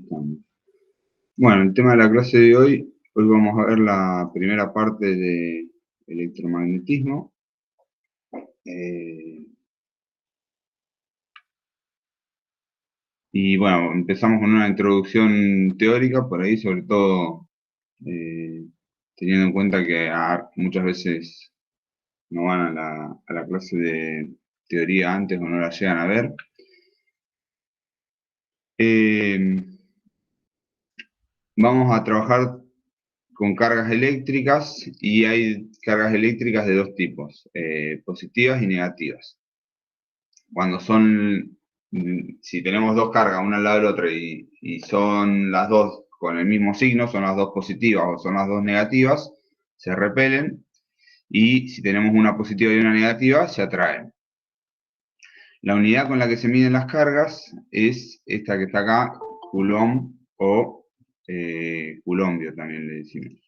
Estamos. Bueno, el tema de la clase de hoy vamos a ver la primera parte de electromagnetismo. Y bueno, empezamos con una introducción teórica, por ahí sobre todo teniendo en cuenta que muchas veces no van a la clase de teoría antes o no la llegan a ver. Vamos a trabajar con cargas eléctricas y hay cargas eléctricas de dos tipos, positivas y negativas. Cuando son, si tenemos dos cargas una al lado de la otra y son las dos con el mismo signo, son las dos positivas o son las dos negativas, se repelen, y si tenemos una positiva y una negativa, se atraen. La unidad con la que se miden las cargas es esta que está acá, Coulomb o coulombio también le decimos.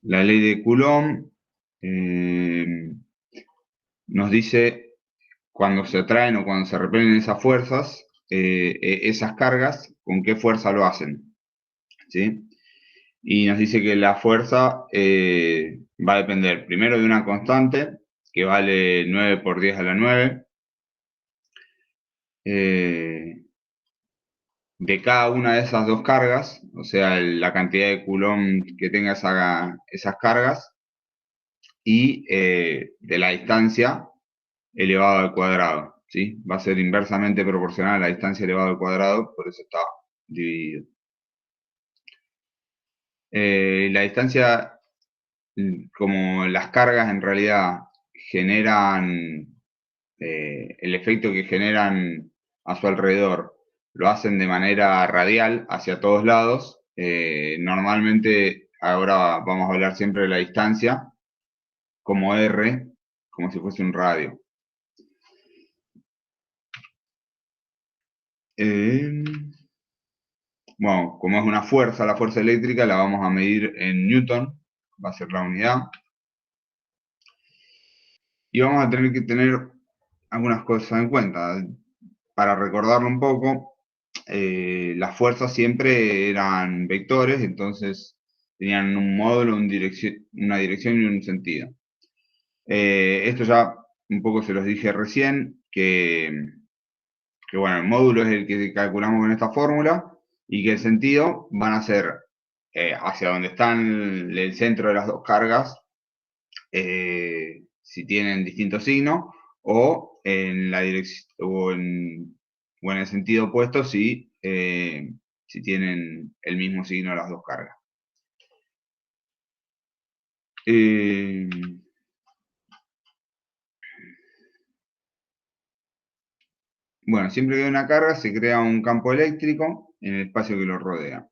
La ley de Coulomb nos dice cuando se atraen o cuando se repelen esas fuerzas, esas cargas, con qué fuerza lo hacen, ¿sí? Y nos dice que la fuerza va a depender primero de una constante que vale 9 por 10 a la 9, de cada una de esas dos cargas, o sea, la cantidad de Coulomb que tenga esas cargas, y de la distancia elevado al cuadrado, ¿sí? Va a ser inversamente proporcional a la distancia elevado al cuadrado, por eso está dividido. La distancia, como las cargas en realidad generan, el efecto que generan a su alrededor, lo hacen de manera radial hacia todos lados. Normalmente, ahora vamos a hablar siempre de la distancia como R, como si fuese un radio. Bueno, como es una fuerza, la fuerza eléctrica la vamos a medir en Newton, va a ser la unidad. Y vamos a tener que tener algunas cosas en cuenta. Para recordarlo un poco, las fuerzas siempre eran vectores, entonces tenían un módulo, una dirección y un sentido. Esto ya un poco se los dije recién, que bueno, el módulo es el que calculamos con esta fórmula y que el sentido van a ser hacia donde están el centro de las dos cargas, si tienen distintos signos, o en la dirección o en el sentido opuesto si tienen el mismo signo las dos cargas. Bueno, siempre que hay una carga se crea un campo eléctrico en el espacio que lo rodea.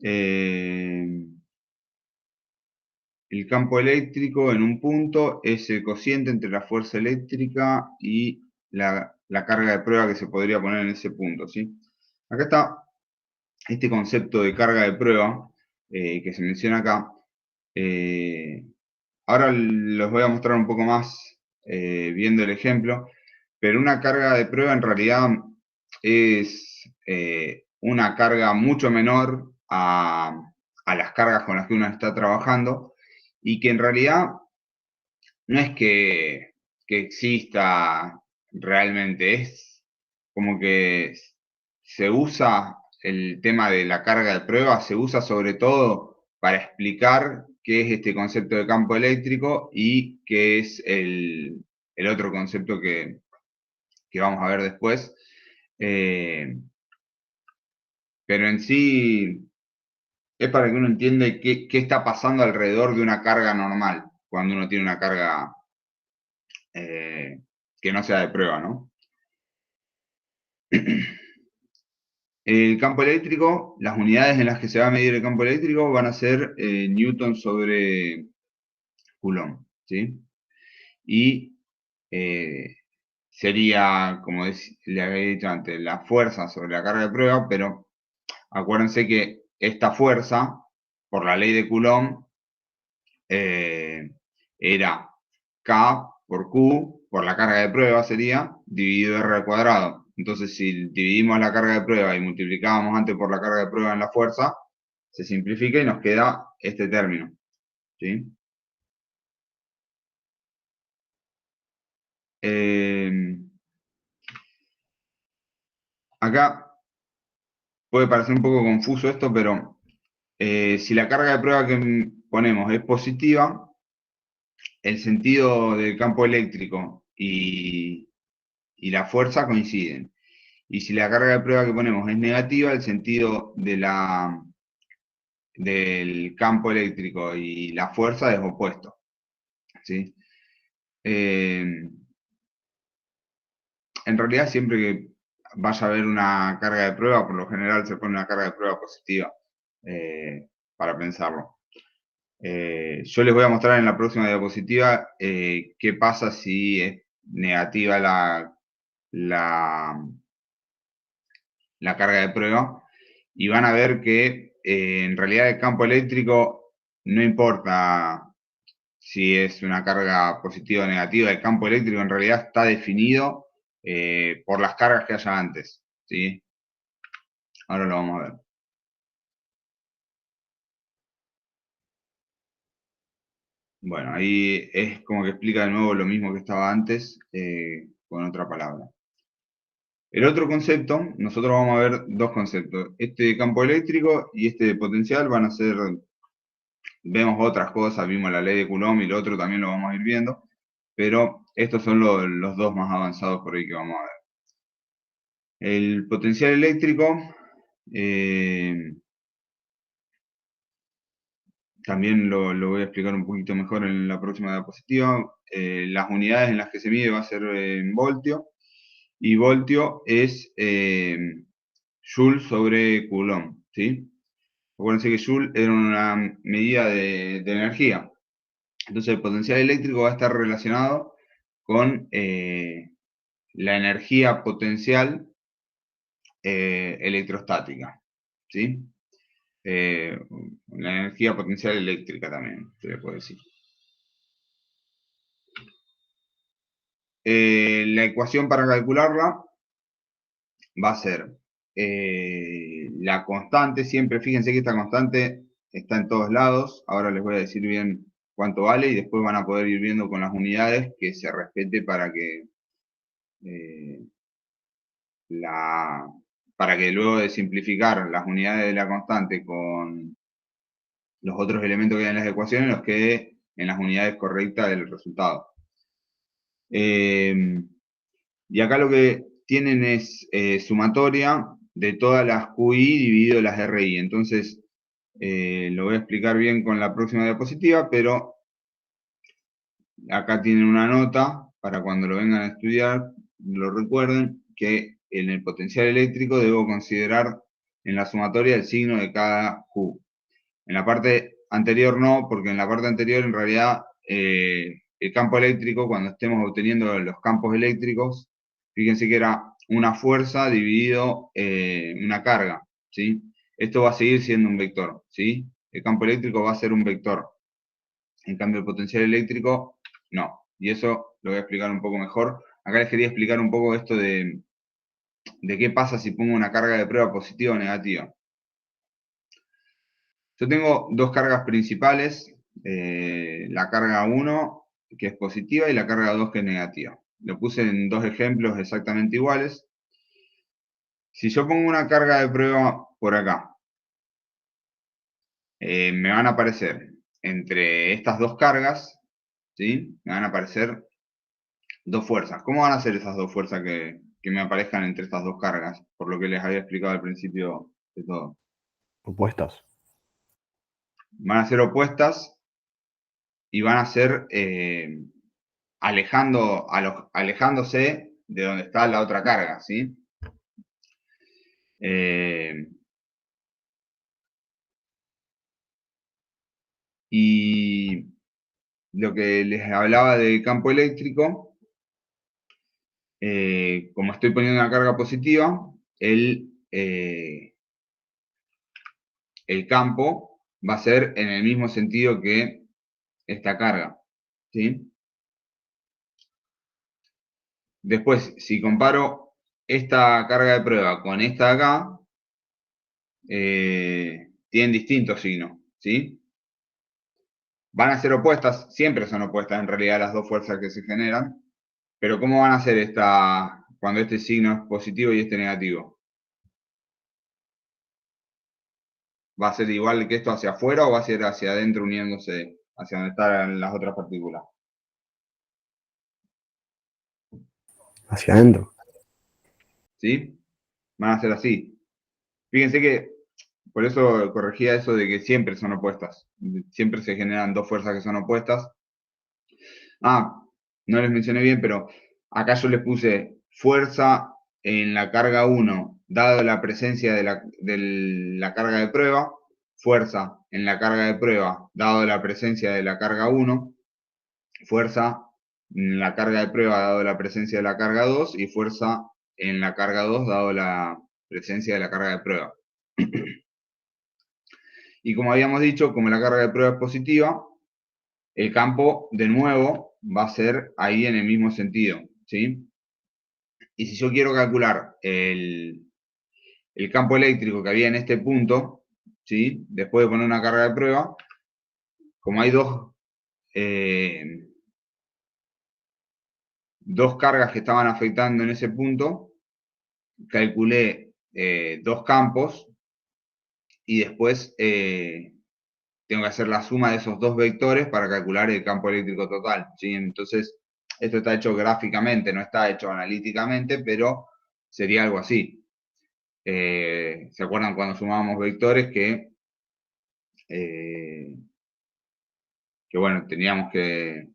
El campo eléctrico en un punto es el cociente entre la fuerza eléctrica y la carga de prueba que se podría poner en ese punto, ¿sí? Acá está este concepto de carga de prueba que se menciona acá. Ahora los voy a mostrar un poco más viendo el ejemplo, pero una carga de prueba en realidad es una carga mucho menor a las cargas con las que uno está trabajando, y que en realidad no es que exista realmente, es como que se usa el tema de la carga de prueba, se usa sobre todo para explicar qué es este concepto de campo eléctrico y qué es el otro concepto que vamos a ver después. Pero en sí es para que uno entienda qué está pasando alrededor de una carga normal, cuando uno tiene una carga que no sea de prueba, ¿no? El campo eléctrico, las unidades en las que se va a medir el campo eléctrico van a ser Newton sobre Coulomb, ¿sí? Y sería, como le había dicho antes, la fuerza sobre la carga de prueba, pero acuérdense que esta fuerza, por la ley de Coulomb, era K por Q, por la carga de prueba sería, dividido R al cuadrado. Entonces, si dividimos la carga de prueba y multiplicábamos antes por la carga de prueba en la fuerza, se simplifica y nos queda este término. ¿Sí? Acá puede parecer un poco confuso esto, pero si la carga de prueba que ponemos es positiva, el sentido del campo eléctrico y la fuerza coinciden. Y si la carga de prueba que ponemos es negativa, el sentido del campo eléctrico y la fuerza es opuesto. ¿Sí? En realidad, siempre que vaya a haber una carga de prueba, por lo general se pone una carga de prueba positiva para pensarlo. Yo les voy a mostrar en la próxima diapositiva qué pasa si es negativa la carga de prueba y van a ver que en realidad el campo eléctrico no importa si es una carga positiva o negativa, el campo eléctrico en realidad está definido por las cargas que haya antes, ¿sí? Ahora lo vamos a ver. Bueno, ahí es como que explica de nuevo lo mismo que estaba antes con otra palabra. El otro concepto, nosotros vamos a ver dos conceptos. Este de campo eléctrico y este de potencial van a ser, vemos otras cosas, vimos la ley de Coulomb y lo otro también lo vamos a ir viendo, pero estos son los dos más avanzados por ahí que vamos a ver. El potencial eléctrico, también lo voy a explicar un poquito mejor en la próxima diapositiva. Las unidades en las que se mide va a ser en voltio, y voltio es Joule sobre Coulomb, ¿sí? Acuérdense que Joule era una medida de energía. Entonces el potencial eléctrico va a estar relacionado con la energía potencial electrostática, ¿sí? La energía potencial eléctrica también, se le puede decir. La ecuación para calcularla va a ser la constante, siempre fíjense que esta constante está en todos lados, ahora les voy a decir bien cuánto vale y después van a poder ir viendo con las unidades que se respete para que para que luego de simplificar las unidades de la constante con los otros elementos que hay en las ecuaciones nos quede en las unidades correctas del resultado. Y acá lo que tienen es sumatoria de todas las QI dividido las RI. Entonces, lo voy a explicar bien con la próxima diapositiva, pero acá tienen una nota para cuando lo vengan a estudiar, lo recuerden, que en el potencial eléctrico debo considerar en la sumatoria el signo de cada Q. En la parte anterior no, porque en la parte anterior en realidad el campo eléctrico, cuando estemos obteniendo los campos eléctricos, fíjense que era una fuerza dividido una carga, ¿sí? Esto va a seguir siendo un vector, ¿sí? El campo eléctrico va a ser un vector. En cambio, el potencial eléctrico, no. Y eso lo voy a explicar un poco mejor. Acá les quería explicar un poco esto de qué pasa si pongo una carga de prueba positiva o negativa. Yo tengo dos cargas principales, la carga 1, que es positiva, y la carga 2, que es negativa. Lo puse en dos ejemplos exactamente iguales. Si yo pongo una carga de prueba por acá, me van a aparecer entre estas dos cargas, ¿sí? Me van a aparecer dos fuerzas. ¿Cómo van a ser esas dos fuerzas que me aparezcan entre estas dos cargas? Por lo que les había explicado al principio de todo. Opuestas. Van a ser opuestas y van a ser alejándose de donde está la otra carga, ¿sí? Y lo que les hablaba del campo eléctrico, como estoy poniendo una carga positiva, el campo va a ser en el mismo sentido que esta carga, ¿sí? Después, si comparo esta carga de prueba con esta de acá, tienen distintos signos, ¿sí? Van a ser opuestas, siempre son opuestas en realidad las dos fuerzas que se generan, pero ¿cómo van a ser cuando este signo es positivo y este negativo? ¿Va a ser igual que esto hacia afuera o va a ser hacia adentro uniéndose hacia donde están las otras partículas? Hacia adentro. ¿Sí? Van a ser así. Fíjense que por eso corregía eso de que siempre son opuestas. Siempre se generan dos fuerzas que son opuestas. Ah, no les mencioné bien, pero acá yo les puse fuerza en la carga 1, dado la presencia de la carga de prueba, fuerza en la carga de prueba, dado la presencia de la carga 1, fuerza en la carga de prueba, dado la presencia de la carga 2, y fuerza en la carga 2, dado la presencia de la carga de prueba. Y como habíamos dicho, como la carga de prueba es positiva, el campo de nuevo va a ser ahí en el mismo sentido, ¿sí? Y si yo quiero calcular el campo eléctrico que había en este punto, ¿sí? Después de poner una carga de prueba, como hay dos cargas que estaban afectando en ese punto, calculé dos campos y después tengo que hacer la suma de esos dos vectores para calcular el campo eléctrico total, ¿sí? Entonces, esto está hecho gráficamente, no está hecho analíticamente, pero sería algo así. ¿Se acuerdan cuando sumábamos vectores eh, que bueno, teníamos que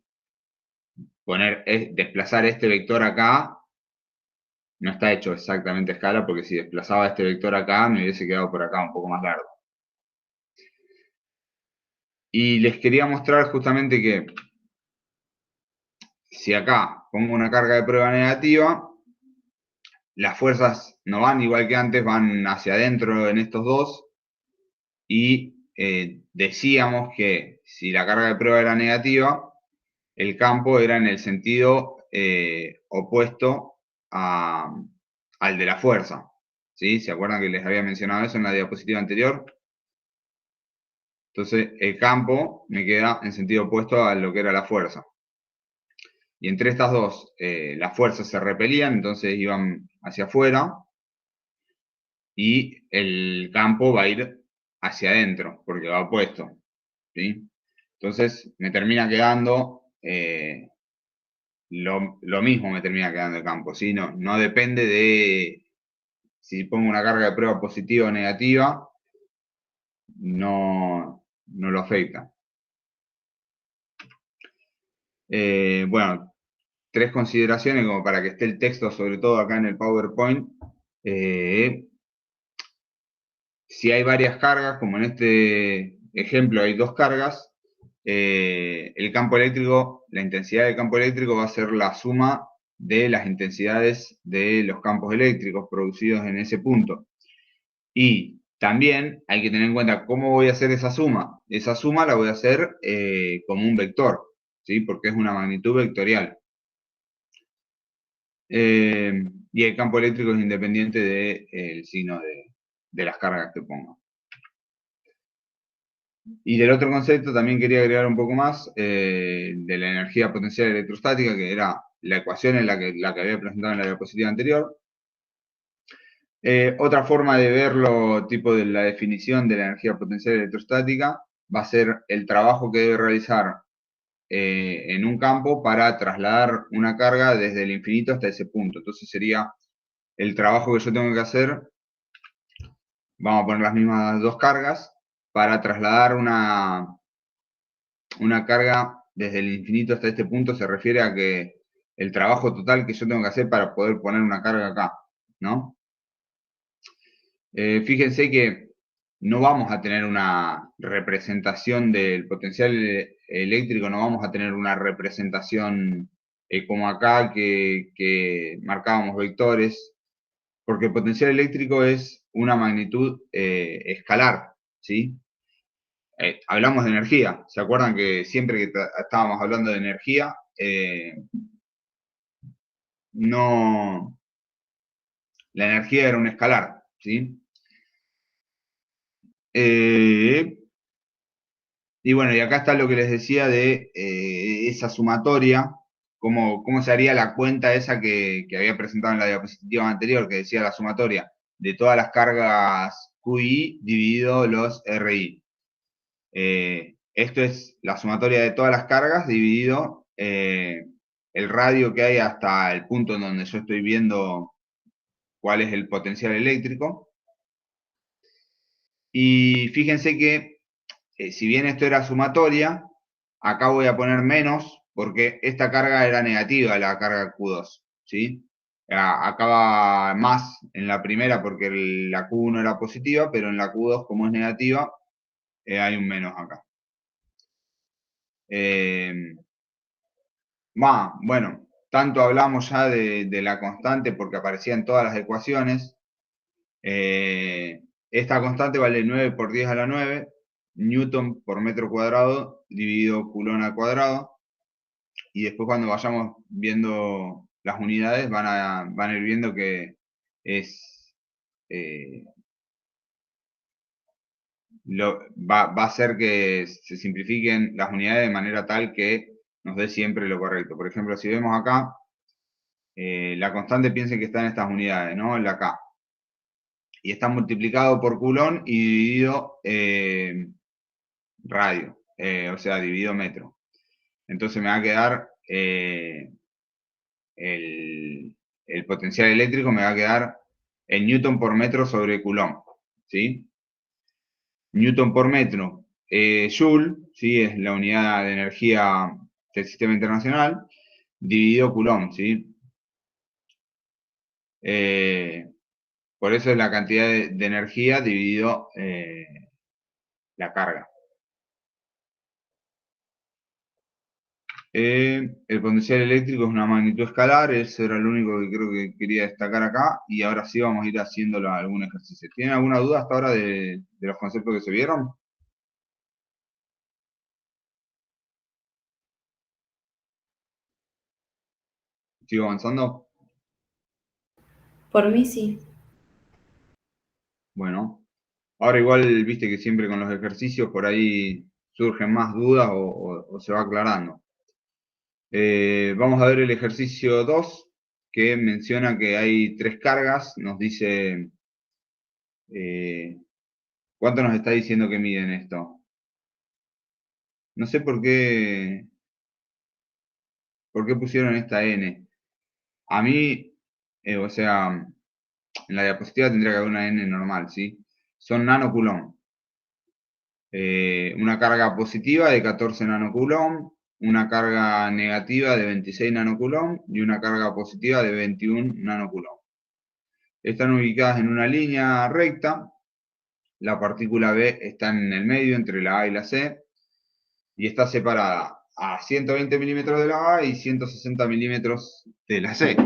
desplazar este vector acá? No está hecho exactamente a escala, porque si desplazaba este vector acá, me hubiese quedado por acá un poco más largo. Y les quería mostrar justamente que si acá pongo una carga de prueba negativa, las fuerzas no van igual que antes, van hacia adentro en estos dos. Y decíamos que si la carga de prueba era negativa, el campo era en el sentido opuesto al de la fuerza. ¿Sí? ¿Se acuerdan que les había mencionado eso en la diapositiva anterior? Entonces, el campo me queda en sentido opuesto a lo que era la fuerza. Y entre estas dos, las fuerzas se repelían, entonces iban hacia afuera, y el campo va a ir hacia adentro, porque va opuesto. ¿Sí? Entonces, me termina quedando lo mismo, me termina quedando el campo. ¿Sí? No depende de si pongo una carga de prueba positiva o negativa, no lo afecta. Bueno, tres consideraciones como para que esté el texto, sobre todo acá en el PowerPoint. Si hay varias cargas, como en este ejemplo hay dos cargas, el campo eléctrico, la intensidad del campo eléctrico va a ser la suma de las intensidades de los campos eléctricos producidos en ese punto. Y también hay que tener en cuenta cómo voy a hacer esa suma. Esa suma la voy a hacer como un vector, ¿sí? Porque es una magnitud vectorial. Y el campo eléctrico es independiente del signo de las cargas que pongo. Y del otro concepto también quería agregar un poco más de la energía potencial electrostática, que era la ecuación en la que había presentado en la diapositiva anterior. Otra forma de verlo, tipo de la definición de la energía potencial electrostática, va a ser el trabajo que debe realizar en un campo para trasladar una carga desde el infinito hasta ese punto. Entonces sería el trabajo que yo tengo que hacer, vamos a poner las mismas dos cargas, para trasladar una carga desde el infinito hasta este punto. Se refiere a que el trabajo total que yo tengo que hacer para poder poner una carga acá, ¿no? Fíjense que no vamos a tener una representación del potencial eléctrico, no vamos a tener una representación como acá que marcábamos vectores, porque el potencial eléctrico es una magnitud escalar, ¿sí? Hablamos de energía. ¿Se acuerdan que siempre que estábamos hablando de energía, no, la energía era un escalar, ¿sí? Y bueno, y acá está lo que les decía de esa sumatoria, cómo se haría la cuenta esa que había presentado en la diapositiva anterior, que decía la sumatoria de todas las cargas QI dividido los RI. Esto es la sumatoria de todas las cargas dividido el radio que hay hasta el punto en donde yo estoy viendo cuál es el potencial eléctrico. Y fíjense que si bien esto era sumatoria, acá voy a poner menos porque esta carga era negativa, la carga Q2, ¿sí? Acá va más en la primera porque la Q1 era positiva, pero en la Q2 como es negativa, hay un menos acá. Bueno, tanto hablamos ya de la constante porque aparecía en todas las ecuaciones. Esta constante vale 9 por 10 a la 9 newton por metro cuadrado dividido coulomb al cuadrado. Y después cuando vayamos viendo las unidades van a ir viendo que es va a hacer que se simplifiquen las unidades de manera tal que nos dé siempre lo correcto. Por ejemplo, si vemos acá, la constante piensen que está en estas unidades, ¿no? La K. Y está multiplicado por Coulomb y dividido radio, o sea, dividido metro. Entonces me va a quedar el potencial eléctrico, me va a quedar en newton por metro sobre Coulomb, ¿sí? Newton por metro, Joule, ¿sí? Es la unidad de energía del sistema internacional, dividido Coulomb, ¿sí? Por eso es la cantidad de energía dividido la carga. El potencial eléctrico es una magnitud escalar, eso era lo único que creo que quería destacar acá, y ahora sí vamos a ir haciendo algún ejercicio. ¿Tienen alguna duda hasta ahora de los conceptos que se vieron? ¿Sigo avanzando? Por mí sí. Bueno, ahora igual viste que siempre con los ejercicios por ahí surgen más dudas o se va aclarando. Vamos a ver el ejercicio 2 que menciona que hay tres cargas, nos dice ¿cuánto nos está diciendo que miden esto? No sé por qué pusieron esta N. A mí, o sea, en la diapositiva tendría que haber una N normal, ¿sí? Son nanocoulomb. Una carga positiva de 14 nanocoulomb, una carga negativa de 26 nanocoulomb y una carga positiva de 21 nanocoulomb. Están ubicadas en una línea recta. La partícula B está en el medio entre la A y la C y está separada a 120 milímetros de la A y 160 milímetros de la C.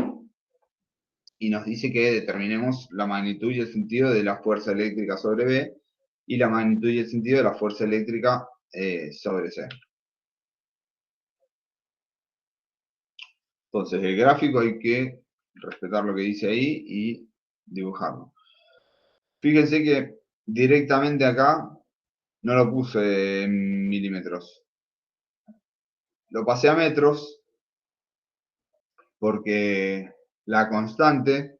Y nos dice que determinemos la magnitud y el sentido de la fuerza eléctrica sobre B y la magnitud y el sentido de la fuerza eléctrica sobre C. Entonces, el gráfico hay que respetar lo que dice ahí y dibujarlo. Fíjense que directamente acá no lo puse en milímetros. Lo pasé a metros porque la constante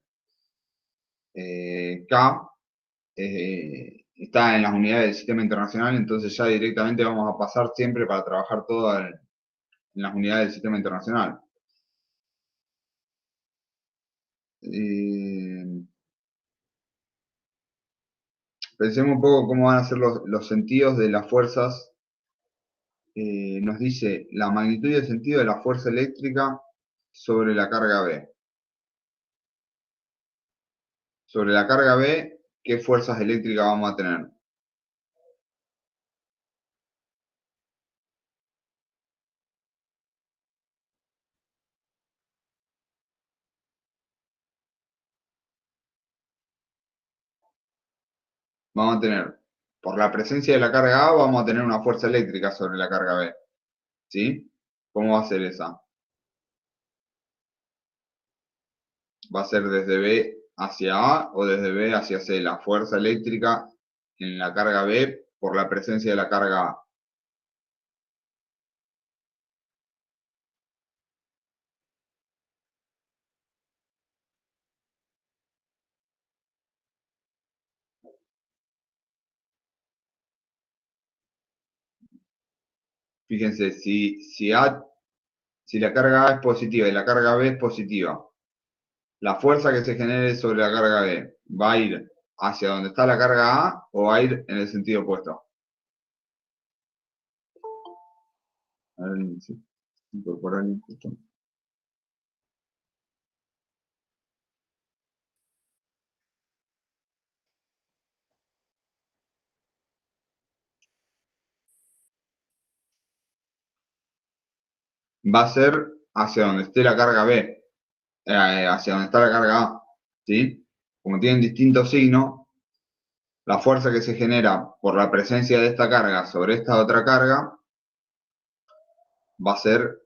K está en las unidades del sistema internacional, entonces ya directamente vamos a pasar siempre para trabajar todo en las unidades del sistema internacional. Pensemos un poco cómo van a ser los sentidos de las fuerzas. Nos dice la magnitud y el sentido de la fuerza eléctrica sobre la carga B. Sobre la carga B, ¿qué fuerzas eléctricas vamos a tener? Vamos a tener, por la presencia de la carga A, vamos a tener una fuerza eléctrica sobre la carga B. ¿Sí? ¿Cómo va a ser esa? va a ser desde B hacia A o desde B hacia C, la fuerza eléctrica en la carga B por la presencia de la carga A. Fíjense, si la carga A es positiva y la carga B es positiva, la fuerza que se genere sobre la carga B va a ir hacia donde está la carga A o va a ir en el sentido opuesto. A ver, sí, incorporar el injusto. Va a ser hacia donde esté la carga B, hacia donde está la carga A, ¿sí? Como tienen distintos signos, la fuerza que se genera por la presencia de esta carga sobre esta otra carga va a ser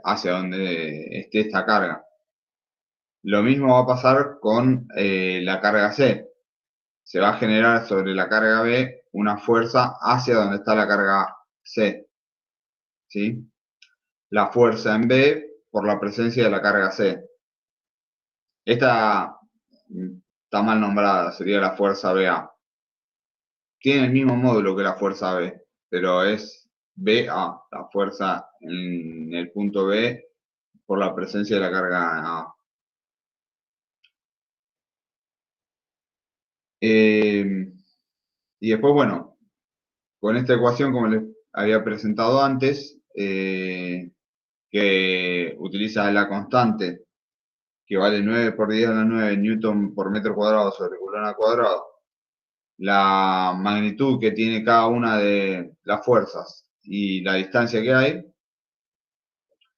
hacia donde esté esta carga. Lo mismo va a pasar con la carga C. Se va a generar sobre la carga B una fuerza hacia donde está la carga C, ¿sí? La fuerza en B por la presencia de la carga C. Esta está mal nombrada, sería la fuerza BA. Tiene el mismo módulo que la fuerza B, pero es BA, la fuerza en el punto B por la presencia de la carga A. Y después, bueno, con esta ecuación, como les había presentado antes, que utiliza la constante que vale 9 por 10 a la 9 newton por metro cuadrado sobre coulomb al cuadrado, la magnitud que tiene cada una de las fuerzas y la distancia que hay,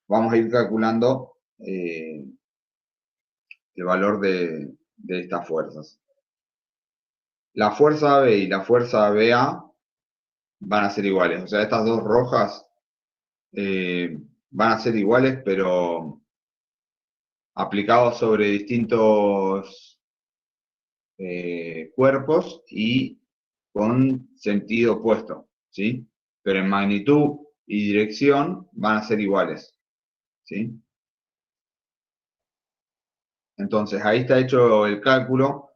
vamos a ir calculando el valor de estas fuerzas. La fuerza B y la fuerza BA van a ser iguales, o sea, estas dos rojas van a ser iguales, pero aplicados sobre distintos cuerpos y con sentido opuesto, ¿sí? Pero en magnitud y dirección van a ser iguales, ¿sí? Entonces, ahí está hecho el cálculo.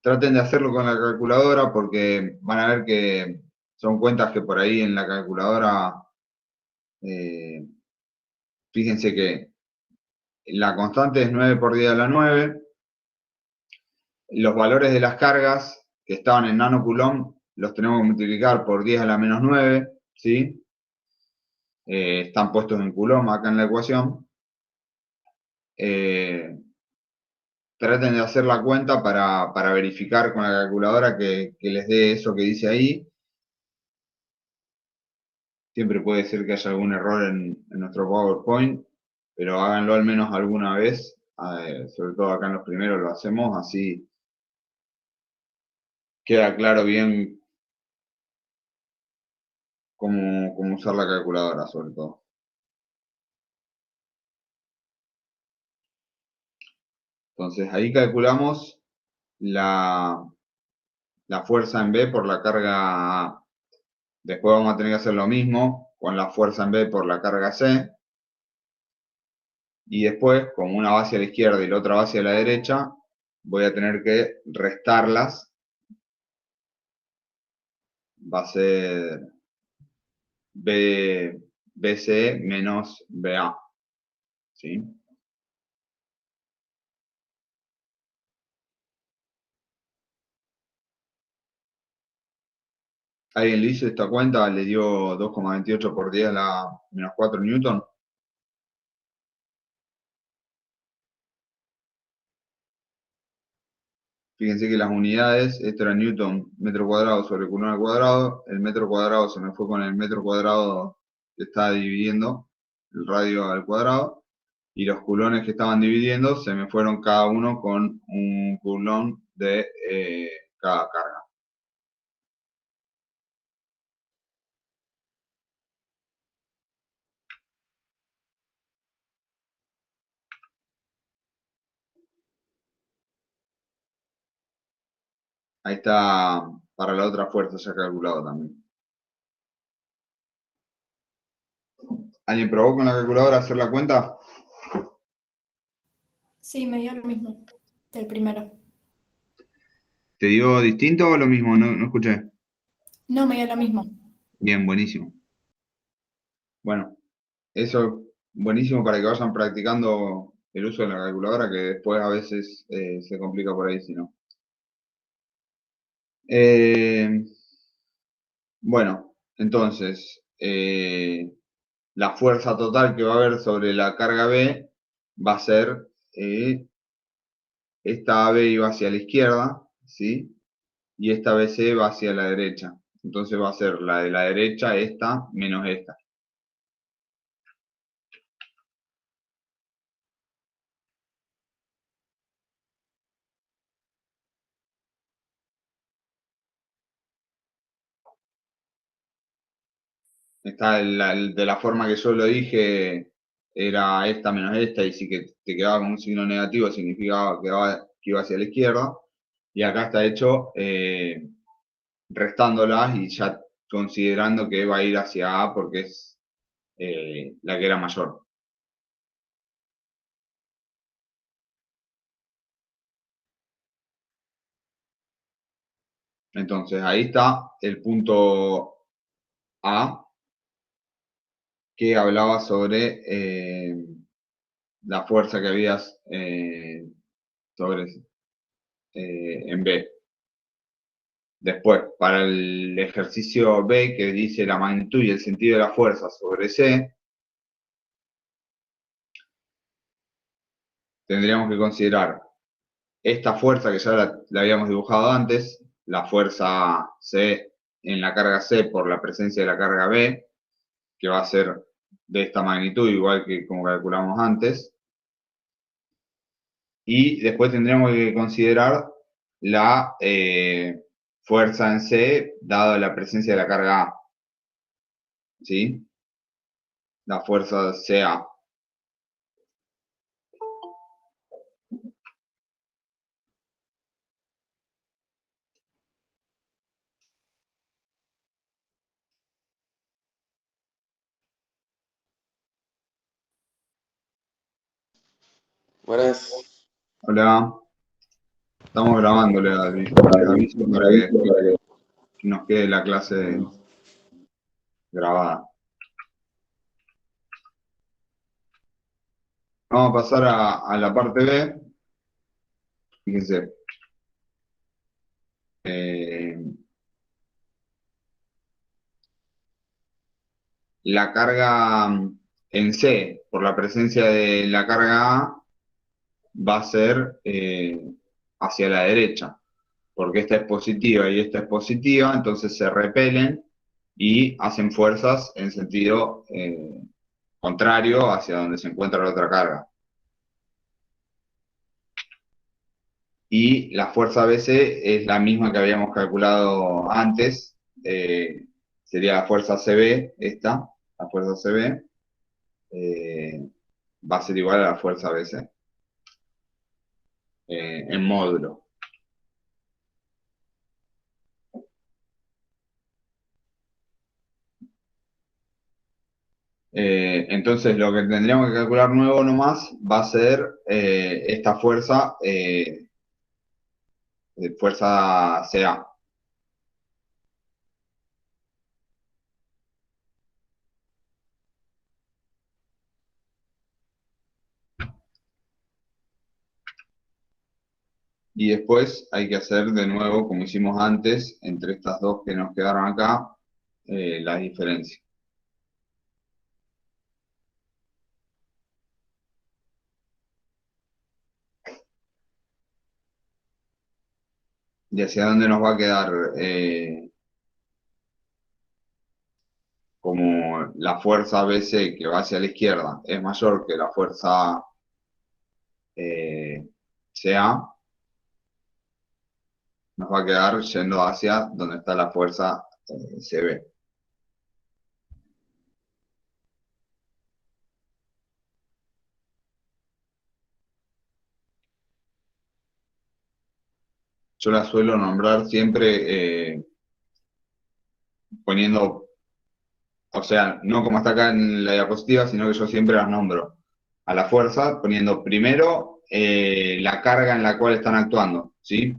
Traten de hacerlo con la calculadora porque van a ver que son cuentas que por ahí en la calculadora, eh, fíjense que la constante es 9 por 10 a la 9. Los valores de las cargas que estaban en nanocoulomb los tenemos que multiplicar por 10 a la menos 9, ¿sí? Están puestos en coulomb acá en la ecuación. Traten de hacer la cuenta para verificar con la calculadora que les dé eso que dice ahí. Siempre puede ser que haya algún error en nuestro PowerPoint, pero háganlo al menos alguna vez, sobre todo acá en los primeros lo hacemos, así queda claro bien cómo usar la calculadora, sobre todo. Entonces ahí calculamos la fuerza en B por la carga A. Después vamos a tener que hacer lo mismo con la fuerza en B por la carga C. Y después, como una va hacia la izquierda y la otra va hacia la derecha, voy a tener que restarlas. Va a ser BC menos BA. ¿Sí? ¿Alguien le hizo esta cuenta? Le dio 2,28 por 10 a la menos 4 newton. Fíjense que las unidades, esto era newton metro cuadrado sobre coulomb al cuadrado. El metro cuadrado se me fue con el metro cuadrado que estaba dividiendo el radio al cuadrado. Y los coulombs que estaban dividiendo se me fueron cada uno con un coulomb de cada carga. Ahí está para la otra fuerza ya calculado también. ¿Alguien probó con la calculadora hacer la cuenta? Sí, me dio lo mismo. El primero. ¿Te dio distinto o lo mismo? No escuché. No, me dio lo mismo. Bien, buenísimo. Bueno, eso buenísimo para que vayan practicando el uso de la calculadora, que después a veces se complica por ahí si no. Bueno, entonces, la fuerza total que va a haber sobre la carga B va a ser, esta AB iba hacia la izquierda, ¿sí? Y esta BC va hacia la derecha. Entonces va a ser la de la derecha, esta, menos esta. Está de la forma que yo lo dije, era esta menos esta, y si que te quedaba con un signo negativo, significaba que iba hacia la izquierda. Y acá está hecho restándolas y ya considerando que va a ir hacia A porque es la que era mayor. Entonces ahí está el punto A que hablaba sobre la fuerza que habías sobre, en B. Después, para el ejercicio B, que dice la magnitud y el sentido de la fuerza sobre C, tendríamos que considerar esta fuerza que ya la habíamos dibujado antes, la fuerza C en la carga C por la presencia de la carga B, que va a ser de esta magnitud, igual que como calculamos antes. Y después tendríamos que considerar la fuerza en C, dada la presencia de la carga A. ¿Sí? La fuerza CA. Buenas. Hola, estamos grabando, les aviso para que después nos quede la clase grabada. Vamos a pasar a la parte B. Fíjense. La carga en C, por la presencia de la carga A, va a ser hacia la derecha, porque esta es positiva y esta es positiva, entonces se repelen y hacen fuerzas en sentido contrario hacia donde se encuentra la otra carga. Y la fuerza BC es la misma que habíamos calculado antes, sería la fuerza CB, esta, la fuerza CB, va a ser igual a la fuerza BC, en módulo. Entonces lo que tendríamos que calcular nuevo nomás va a ser esta fuerza, fuerza CA. Y después hay que hacer de nuevo, como hicimos antes, entre estas dos que nos quedaron acá, la diferencia. ¿Y hacia dónde nos va a quedar? Como la fuerza BC que va hacia la izquierda es mayor que la fuerza CA, nos va a quedar yendo hacia donde está la fuerza CB. yo las suelo nombrar siempre poniendo, o sea, no como está acá en la diapositiva, sino que yo siempre las nombro a la fuerza, poniendo primero la carga en la cual están actuando, ¿sí?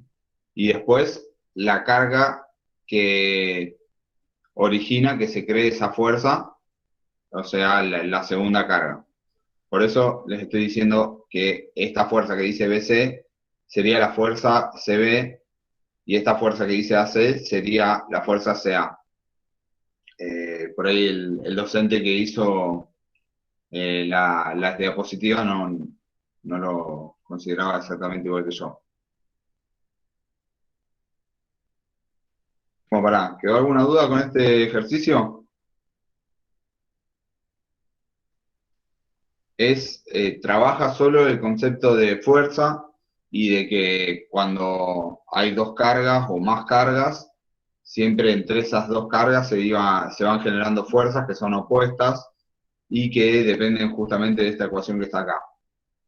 Y después la carga que origina que se cree esa fuerza, o sea, la segunda carga. Por eso les estoy diciendo que esta fuerza que dice BC sería la fuerza CB y esta fuerza que dice AC sería la fuerza CA. Por ahí el docente que hizo las diapositivas no lo consideraba exactamente igual que yo. Como ¿quedó alguna duda con este ejercicio? Trabaja solo el concepto de fuerza y de que cuando hay dos cargas o más cargas, siempre entre esas dos cargas se van generando fuerzas que son opuestas y que dependen justamente de esta ecuación que está acá.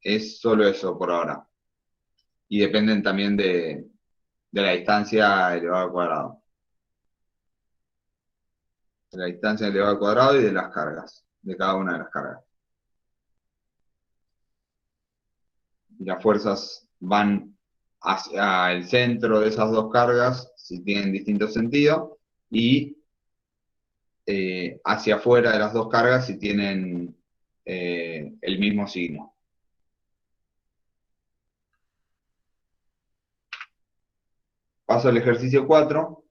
Es solo eso por ahora. Y dependen también de la distancia elevada al cuadrado. De la distancia elevada al cuadrado y de las cargas, de cada una de las cargas. Y las fuerzas van hacia el centro de esas dos cargas si tienen distinto sentido y hacia afuera de las dos cargas si tienen el mismo signo. Paso al ejercicio 4,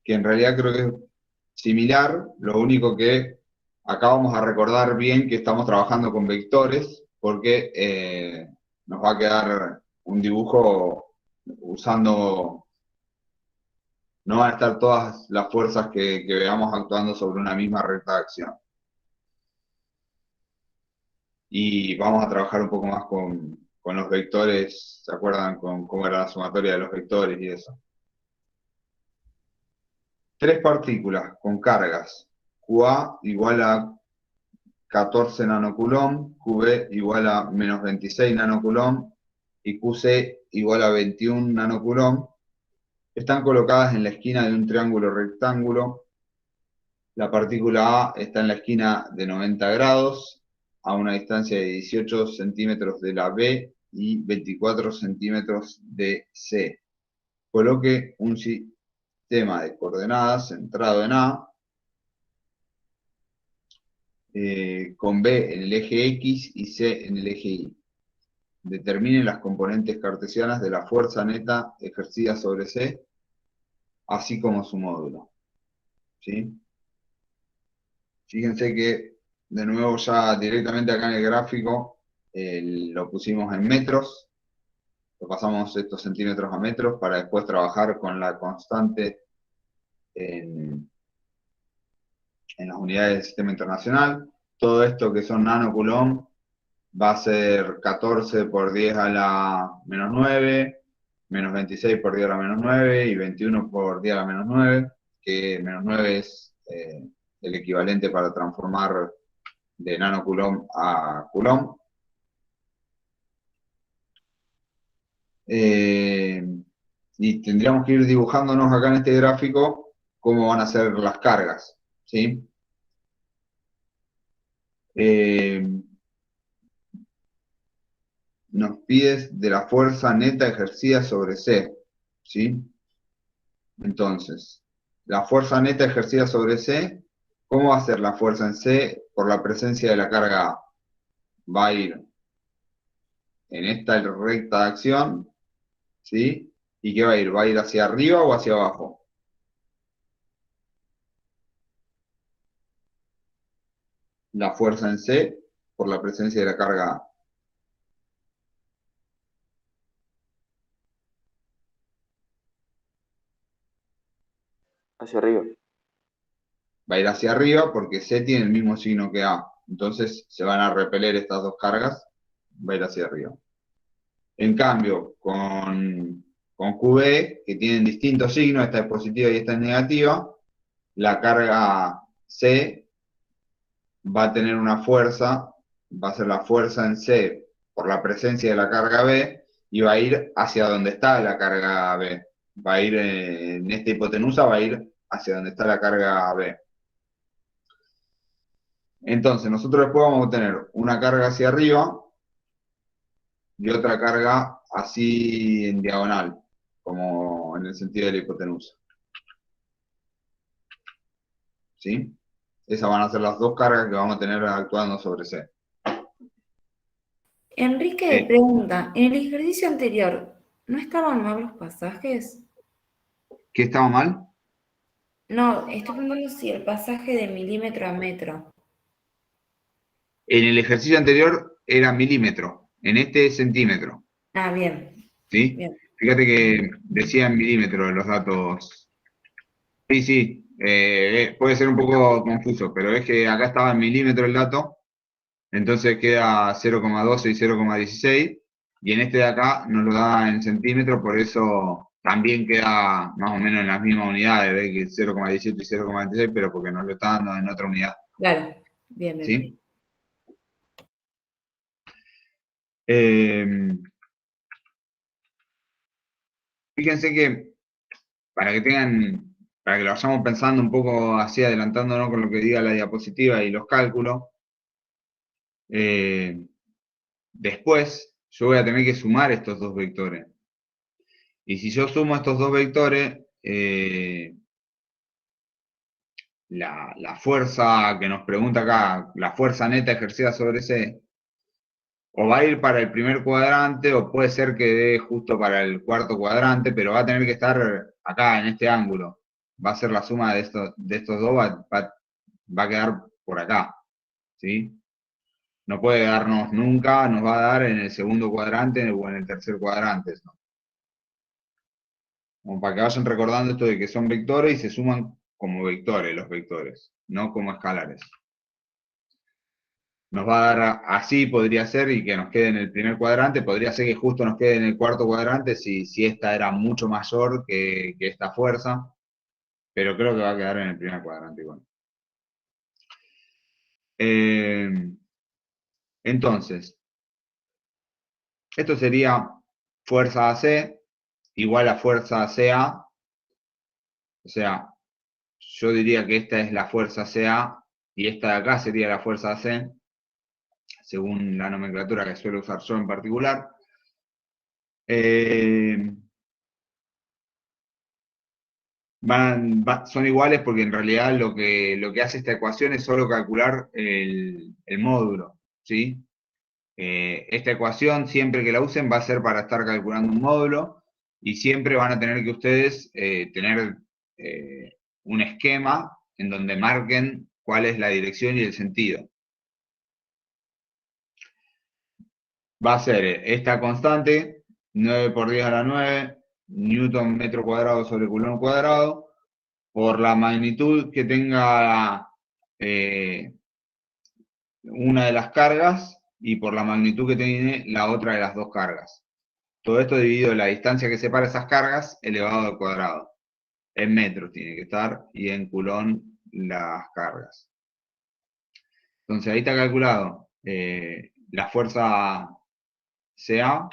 que en realidad creo que es similar, lo único que acá vamos a recordar bien que estamos trabajando con vectores, porque nos va a quedar un dibujo usando, no van a estar todas las fuerzas que veamos actuando sobre una misma recta de acción. Y vamos a trabajar un poco más con los vectores, ¿se acuerdan con cómo era la sumatoria de los vectores y eso? Tres partículas con cargas QA igual a 14 nanocoulomb, QB igual a menos 26 nanocoulomb y QC igual a 21 nanocoulomb, están colocadas en la esquina de un triángulo rectángulo. La partícula A está en la esquina de 90 grados, a una distancia de 18 centímetros de la B y 24 centímetros de C. Coloque un sistema de coordenadas centrado en A, con B en el eje X y C en el eje Y. Determine las componentes cartesianas de la fuerza neta ejercida sobre C, así como su módulo. ¿Sí? Fíjense que, de nuevo, ya directamente acá en el gráfico lo pusimos en metros, lo pasamos estos centímetros a metros para después trabajar con la constante en las unidades del sistema internacional. Todo esto que son nanocoulomb va a ser 14 por 10 a la menos 9, menos 26 por 10 a la menos 9 y 21 por 10 a la menos 9, que menos 9 es el equivalente para transformar de nanocoulomb a coulomb. Y tendríamos que ir dibujándonos acá en este gráfico cómo van a ser las cargas, ¿sí? Nos pides de la fuerza neta ejercida sobre C, ¿sí? Entonces, la fuerza neta ejercida sobre C, ¿cómo va a ser la fuerza en C por la presencia de la carga A? Va a ir en esta recta de acción, ¿sí? ¿Y qué va a ir? ¿Va a ir hacia arriba o hacia abajo? La fuerza en C por la presencia de la carga A. Hacia arriba. Va a ir hacia arriba porque C tiene el mismo signo que A. Entonces se van a repeler estas dos cargas, va a ir hacia arriba. En cambio, con QB, que tienen distintos signos, esta es positiva y esta es negativa, la carga C va a tener una fuerza, va a ser la fuerza en C por la presencia de la carga B, y va a ir hacia donde está la carga B. Va a ir en esta hipotenusa, va a ir hacia donde está la carga B. Entonces, nosotros después vamos a tener una carga hacia arriba y otra carga así en diagonal, como en el sentido de la hipotenusa. ¿Sí? Esas van a ser las dos cargas que vamos a tener actuando sobre C. Enrique pregunta, en el ejercicio anterior, ¿no estaban mal los pasajes? ¿Qué estaba mal? No, estoy preguntando si el pasaje de milímetro a metro. En el ejercicio anterior era milímetro, en este es centímetro. Ah, bien, ¿Sí? bien. Fíjate que decía en milímetros los datos. Sí, sí, puede ser un poco confuso, pero es que acá estaba en milímetro el dato, entonces queda 0,12 y 0,16, y en este de acá nos lo da en centímetros, por eso también queda más o menos en las mismas unidades, ¿ves? Que 0,17 y 0,26, pero porque nos lo está dando en otra unidad. Claro, bien, bien. ¿Sí? Fíjense que para que tengan, para que lo vayamos pensando un poco así, adelantándonos con lo que diga la diapositiva y los cálculos, después yo voy a tener que sumar estos dos vectores. Y si yo sumo estos dos vectores, la fuerza que nos pregunta acá, la fuerza neta ejercida sobre C, o va a ir para el primer cuadrante, o puede ser que dé justo para el cuarto cuadrante, pero va a tener que estar acá, en este ángulo. Va a ser la suma de estos dos, va a quedar por acá, ¿sí? No puede darnos nunca, nos va a dar en el segundo cuadrante o en el tercer cuadrante, ¿no? Como para que vayan recordando esto de que son vectores y se suman como vectores los vectores, no como escalares. Nos va a dar así, podría ser, y que nos quede en el primer cuadrante, podría ser que justo nos quede en el cuarto cuadrante si esta era mucho mayor que esta fuerza, pero creo que va a quedar en el primer cuadrante igual. Entonces, esto sería fuerza AC igual a fuerza CA, o sea, yo diría que esta es la fuerza CA y esta de acá sería la fuerza AC, según la nomenclatura que suelo usar yo en particular. Son iguales porque en realidad lo que hace esta ecuación es solo calcular el módulo, ¿sí? Esta ecuación, siempre que la usen, va a ser para estar calculando un módulo y siempre van a tener que ustedes tener un esquema en donde marquen cuál es la dirección y el sentido. Va a ser esta constante, 9 por 10 a la 9, newton metro cuadrado sobre coulomb cuadrado, por la magnitud que tenga una de las cargas y por la magnitud que tiene la otra de las dos cargas. Todo esto dividido en la distancia que separa esas cargas elevado al cuadrado. En metros tiene que estar y en coulomb las cargas. Entonces ahí está calculado la fuerza CA,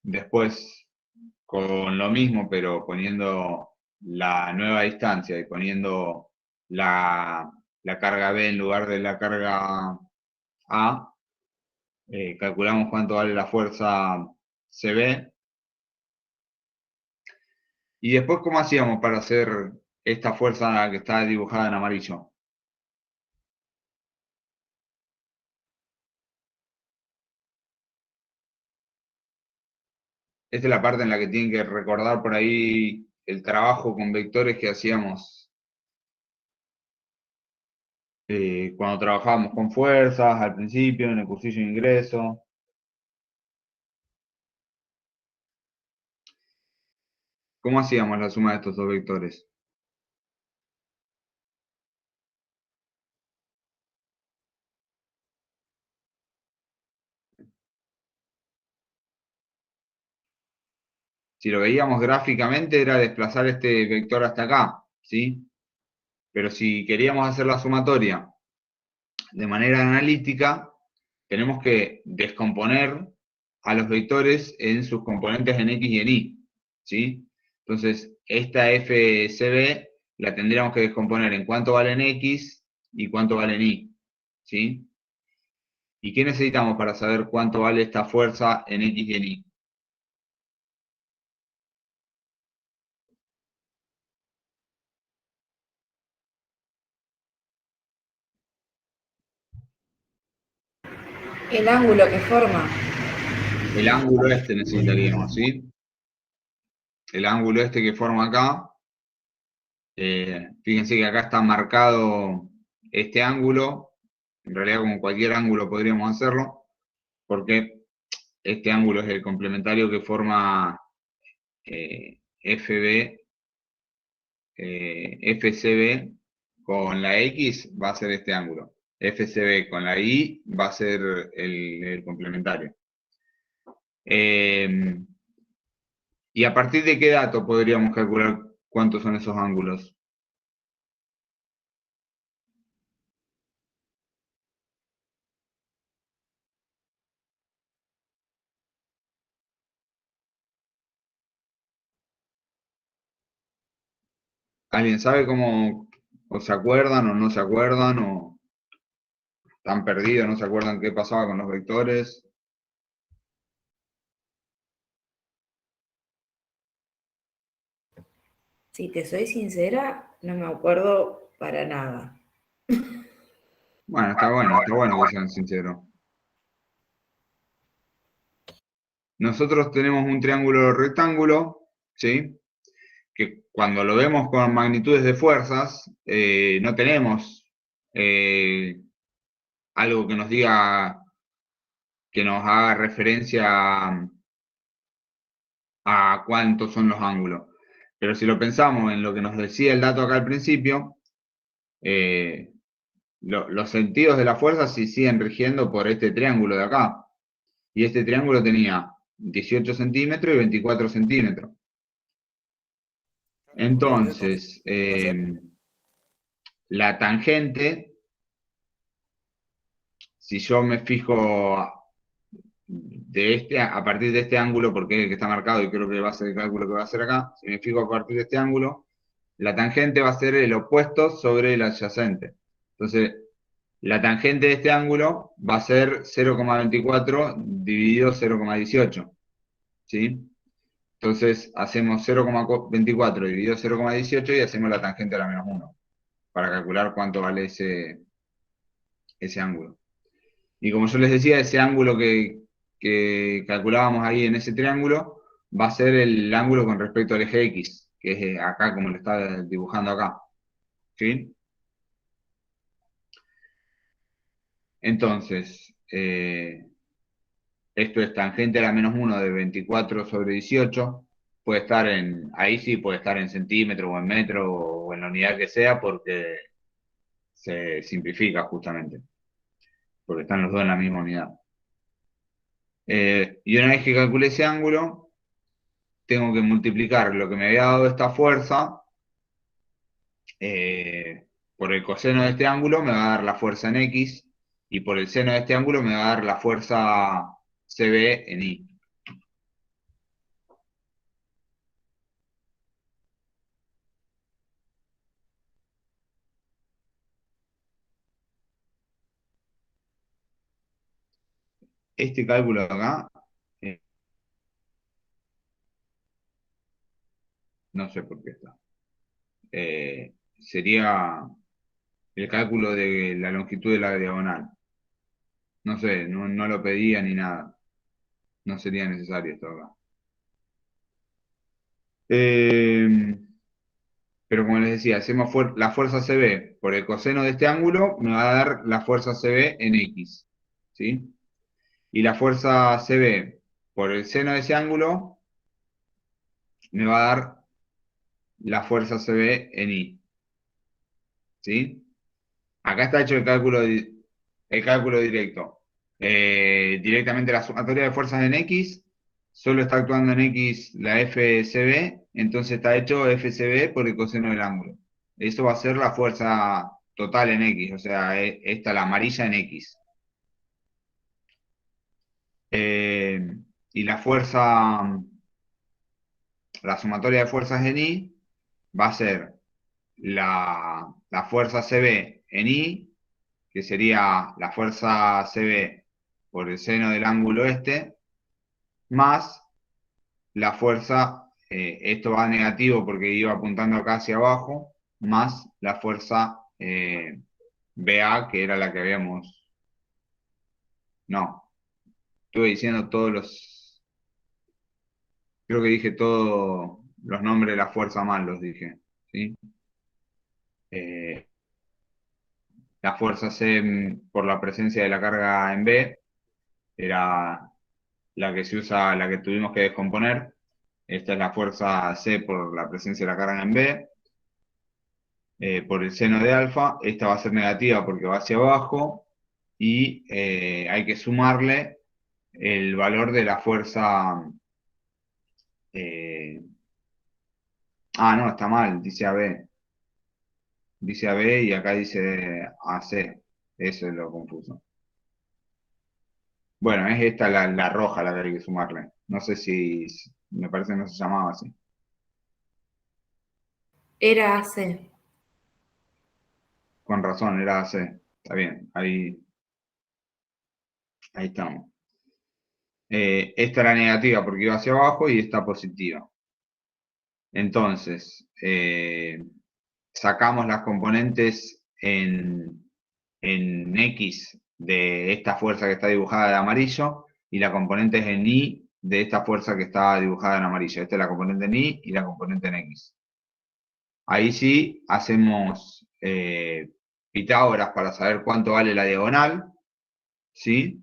después con lo mismo, pero poniendo la nueva distancia y poniendo la carga B en lugar de la carga A, calculamos cuánto vale la fuerza CB. Y después, ¿cómo hacíamos para hacer esta fuerza que está dibujada en amarillo? Esta es la parte en la que tienen que recordar por ahí el trabajo con vectores que hacíamos cuando trabajábamos con fuerzas al principio, en el cursillo de ingreso. ¿Cómo hacíamos la suma de estos dos vectores? Si lo veíamos gráficamente era desplazar este vector hasta acá, ¿sí? Pero si queríamos hacer la sumatoria de manera analítica, tenemos que descomponer a los vectores en sus componentes en X y en Y, ¿sí? Entonces, esta FCB la tendríamos que descomponer en cuánto vale en X y cuánto vale en Y, ¿sí? ¿Y qué necesitamos para saber cuánto vale esta fuerza en X y en Y? El ángulo que forma. El ángulo este necesitaríamos, ¿sí? El ángulo este que forma acá, fíjense que acá está marcado este ángulo, en realidad con cualquier ángulo podríamos hacerlo, porque este ángulo es el complementario que forma FCB con la X va a ser este ángulo. FCB con la Y va a ser el complementario. ¿Y a partir de qué dato podríamos calcular cuántos son esos ángulos? ¿Alguien sabe cómo, o se acuerdan o no se acuerdan, o están perdidos, no se acuerdan qué pasaba con los vectores? Si te soy sincera, no me acuerdo para nada. Bueno, está bueno que sean sinceros. Nosotros tenemos un triángulo rectángulo, ¿sí? Que cuando lo vemos con magnitudes de fuerzas, no tenemos algo que nos diga, que nos haga referencia a cuántos son los ángulos. Pero si lo pensamos en lo que nos decía el dato acá al principio, los sentidos de la fuerza se siguen rigiendo por este triángulo de acá. Y este triángulo tenía 18 centímetros y 24 centímetros. Entonces, la tangente, si yo me fijo a partir de este ángulo, porque es el que está marcado y creo que va a ser el cálculo que va a hacer acá, si me fijo a partir de este ángulo, la tangente va a ser el opuesto sobre el adyacente. Entonces, la tangente de este ángulo va a ser 0,24 dividido 0,18, ¿sí? Entonces, hacemos 0,24 dividido 0,18 y hacemos la tangente a la menos 1, para calcular cuánto vale ese ángulo. Y como yo les decía, ese ángulo que calculábamos ahí en ese triángulo va a ser el ángulo con respecto al eje X, que es acá como lo está dibujando acá, ¿sí? Entonces, esto es tangente a la menos 1 de 24 sobre 18, puede estar ahí sí puede estar en centímetro o en metro o en la unidad que sea, porque se simplifica justamente, porque están los dos en la misma unidad. Y una vez que calculé ese ángulo, tengo que multiplicar lo que me había dado esta fuerza por el coseno de este ángulo, me va a dar la fuerza en X, y por el seno de este ángulo me va a dar la fuerza CB en Y. Este cálculo de acá, no sé por qué está. Sería el cálculo de la longitud de la diagonal. No sé, no lo pedía ni nada. No sería necesario esto acá. Pero como les decía, hacemos la fuerza CB por el coseno de este ángulo, me va a dar la fuerza CB en X, ¿sí? Y la fuerza CB por el seno de ese ángulo me va a dar la fuerza CB en Y, ¿sí? Acá está hecho el cálculo directo. Directamente la sumatoria de fuerzas en X, solo está actuando en X la FCB, entonces está hecho FCB por el coseno del ángulo. Eso va a ser la fuerza total en X, o sea, esta, la amarilla en X. Y la fuerza la sumatoria de fuerzas en I va a ser la fuerza CB en I, que sería la fuerza CB por el seno del ángulo este, más la fuerza, esto va a negativo porque iba apuntando acá hacia abajo, más la fuerza BA, que era la que habíamos... No, estuve diciendo todos los... Creo que dije todos los nombres de la fuerza mal, los dije, ¿sí? La fuerza C por la presencia de la carga en B era la que se usa, la que tuvimos que descomponer. Esta es la fuerza C por la presencia de la carga en B. Por el seno de alfa, esta va a ser negativa porque va hacia abajo y hay que sumarle el valor de la fuerza. eh, no, está mal, dice AB. Dice AB y acá dice AC. Eso es lo confuso. Bueno, es esta la roja la que hay que sumarle. No sé me parece que no se llamaba así. Era AC. Con razón, era AC. Está bien, ahí estamos. Esta era negativa porque iba hacia abajo y esta positiva. Entonces, sacamos las componentes en X de esta fuerza que está dibujada de amarillo y la componente es en Y de esta fuerza que está dibujada en amarillo. Esta es la componente en Y y la componente en X. Ahí sí hacemos Pitágoras para saber cuánto vale la diagonal, ¿sí?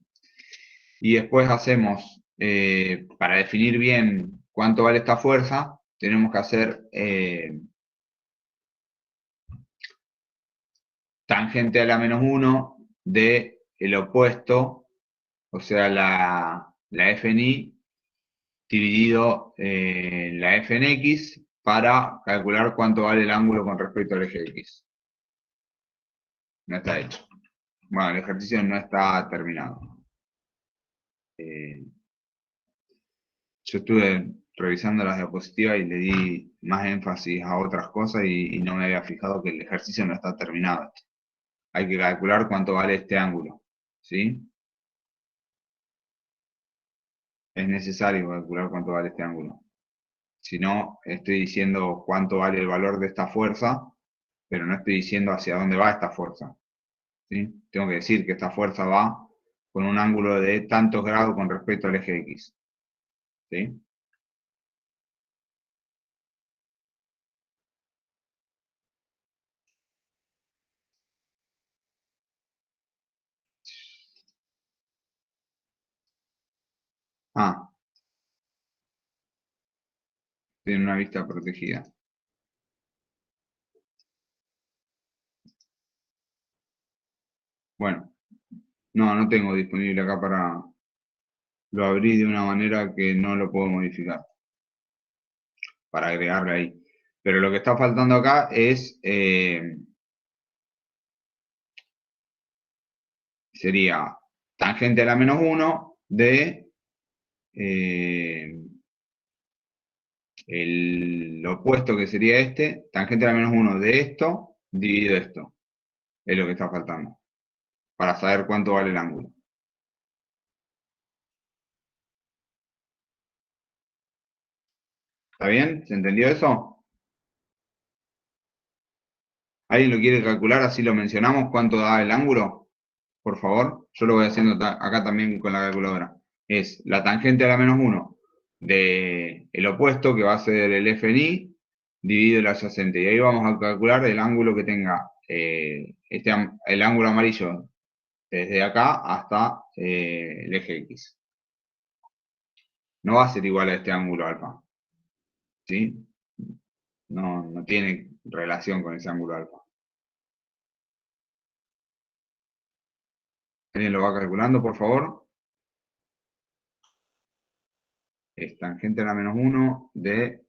Y después hacemos, para definir bien cuánto vale esta fuerza, tenemos que hacer tangente a la menos 1 de el opuesto, o sea, la f en y dividido la f en x para calcular cuánto vale el ángulo con respecto al eje x. No está hecho. Bueno, el ejercicio no está terminado. Yo estuve revisando las diapositivas y le di más énfasis a otras cosas y no me había fijado que el ejercicio no está terminado. Hay que calcular cuánto vale este ángulo, ¿sí? Es necesario calcular cuánto vale este ángulo. Si no, estoy diciendo cuánto vale el valor de esta fuerza, pero no estoy diciendo hacia dónde va esta fuerza, ¿sí? Tengo que decir que esta fuerza va con un ángulo de tantos grados con respecto al eje X, ¿sí? Ah, tiene una vista protegida. Bueno, no tengo disponible acá para... Lo abrí de una manera que no lo puedo modificar para agregarle ahí. Pero lo que está faltando acá es, sería tangente a la menos 1 de el opuesto que sería este, tangente a la menos 1 de esto, dividido esto. Es lo que está faltando. Para saber cuánto vale el ángulo. ¿Está bien? ¿Se entendió eso? ¿Alguien lo quiere calcular? Así lo mencionamos. ¿Cuánto da el ángulo? Por favor. Yo lo voy haciendo acá también con la calculadora. Es la tangente a la menos 1 de el opuesto, que va a ser el f en y, dividido el adyacente. Y ahí vamos a calcular el ángulo que tenga el ángulo amarillo desde acá hasta el eje X. No va a ser igual a este ángulo alfa, ¿sí? No tiene relación con ese ángulo alfa. ¿Alguien lo va calculando, por favor? Es tangente a la menos 1 de...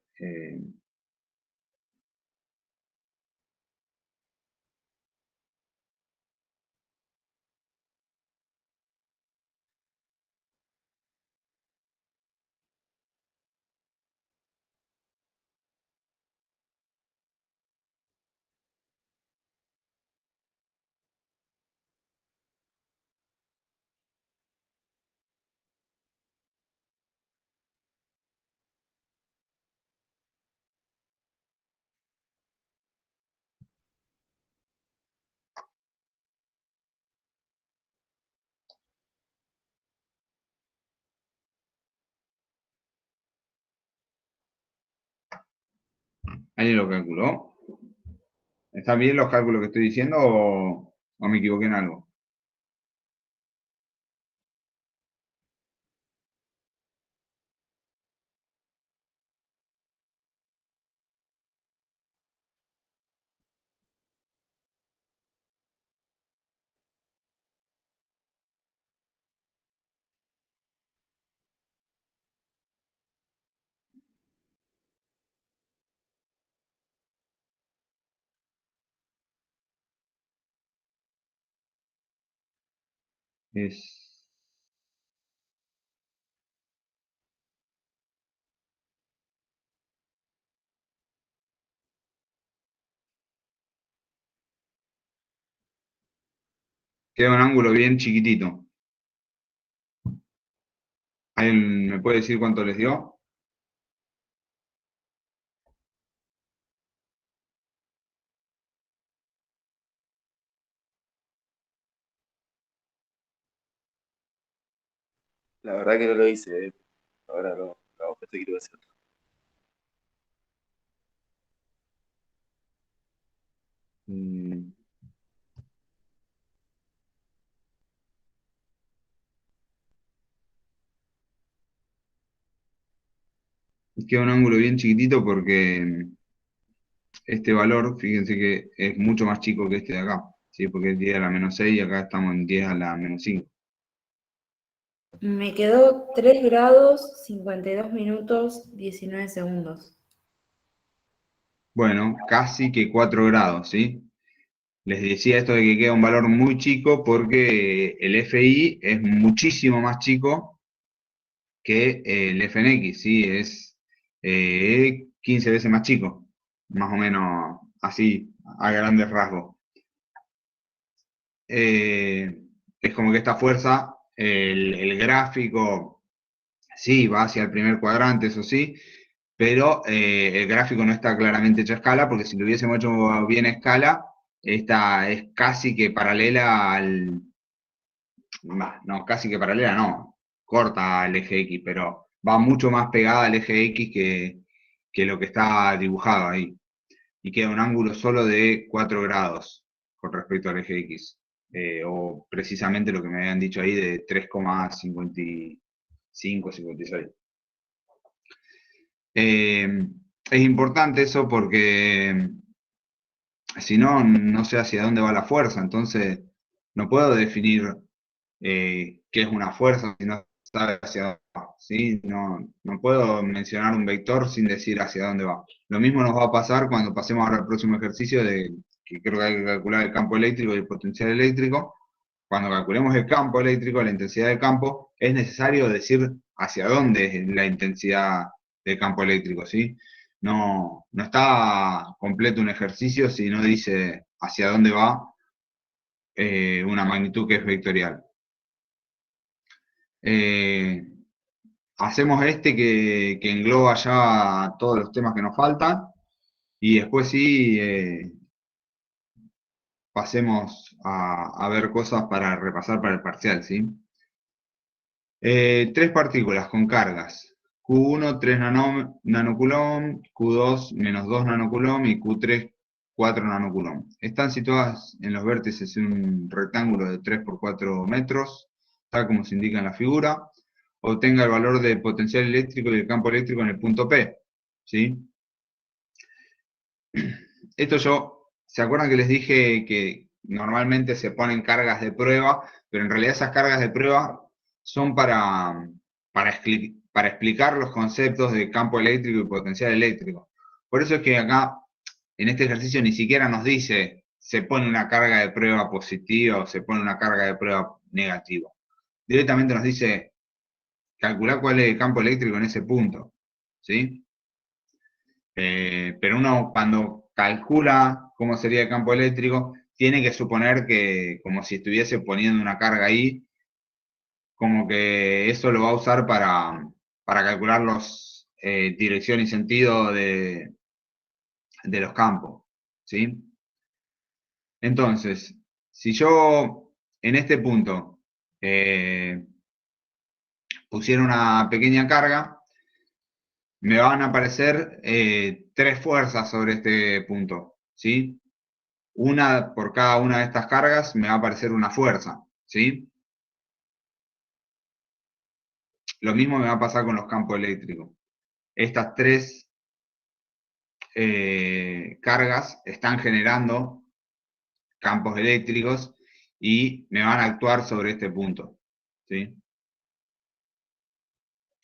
¿Alguien lo calculó? ¿Están bien los cálculos que estoy diciendo o me equivoqué en algo? Es... Queda un ángulo bien chiquitito. ¿Alguien me puede decir cuánto les dio? La verdad que no lo hice, ahora no, pensé que lo iba a hacer. Mm, Queda un ángulo bien chiquitito porque este valor, fíjense que es mucho más chico que este de acá, ¿sí? Porque es 10 a la menos 6 y acá estamos en 10 a la menos 5. Me quedó 3 grados, 52 minutos, 19 segundos. Bueno, casi que 4 grados, ¿sí? Les decía esto de que queda un valor muy chico porque el FI es muchísimo más chico que el FNX, ¿sí? Es 15 veces más chico, más o menos así, a grandes rasgos. Es como que esta fuerza, el gráfico, sí, va hacia el primer cuadrante, eso sí, pero el gráfico no está claramente hecho a escala, porque si lo hubiésemos hecho bien a escala, esta es casi que paralela al... No, casi que paralela, no, corta al eje X, pero va mucho más pegada al eje X que lo que está dibujado ahí. Y queda un ángulo solo de 4 grados con respecto al eje X. O precisamente lo que me habían dicho ahí de 3,55, 56. Es importante eso porque si no, no sé hacia dónde va la fuerza. Entonces, no puedo definir qué es una fuerza si no sabe hacia dónde va. ¿Sí? No puedo mencionar un vector sin decir hacia dónde va. Lo mismo nos va a pasar cuando pasemos ahora al próximo ejercicio de que creo que hay que calcular el campo eléctrico y el potencial eléctrico. Cuando calculemos el campo eléctrico, la intensidad del campo, es necesario decir hacia dónde es la intensidad del campo eléctrico, ¿sí? No está completo un ejercicio si no dice hacia dónde va una magnitud que es vectorial. Eh, Hacemos este que engloba ya todos los temas que nos faltan y después sí pasemos a ver cosas para repasar para el parcial, ¿sí? Tres partículas con cargas. Q1, 3 nanocoulomb, Q2, menos 2 nanocoulomb y Q3, 4 nanocoulomb. Están situadas en los vértices en un rectángulo de 3 por 4 metros, tal como se indica en la figura. Obtenga el valor de potencial eléctrico y el campo eléctrico en el punto P. ¿Sí? ¿Se acuerdan que les dije que normalmente se ponen cargas de prueba, pero en realidad esas cargas de prueba son para explicar los conceptos de campo eléctrico y potencial eléctrico? Por eso es que acá, en este ejercicio, ni siquiera nos dice se pone una carga de prueba positiva o se pone una carga de prueba negativa. Directamente nos dice calcular cuál es el campo eléctrico en ese punto. ¿Sí? Pero uno cuando calcula cómo sería el campo eléctrico, tiene que suponer que como si estuviese poniendo una carga ahí, como que eso lo va a usar para calcular los dirección y sentido de los campos. ¿Sí? Entonces, si yo en este punto pusiera una pequeña carga, me van a aparecer 3 fuerzas sobre este punto, ¿sí? Una por cada una de estas cargas me va a aparecer una fuerza, ¿sí? Lo mismo me va a pasar con los campos eléctricos. Estas 3 cargas están generando campos eléctricos y me van a actuar sobre este punto, ¿sí?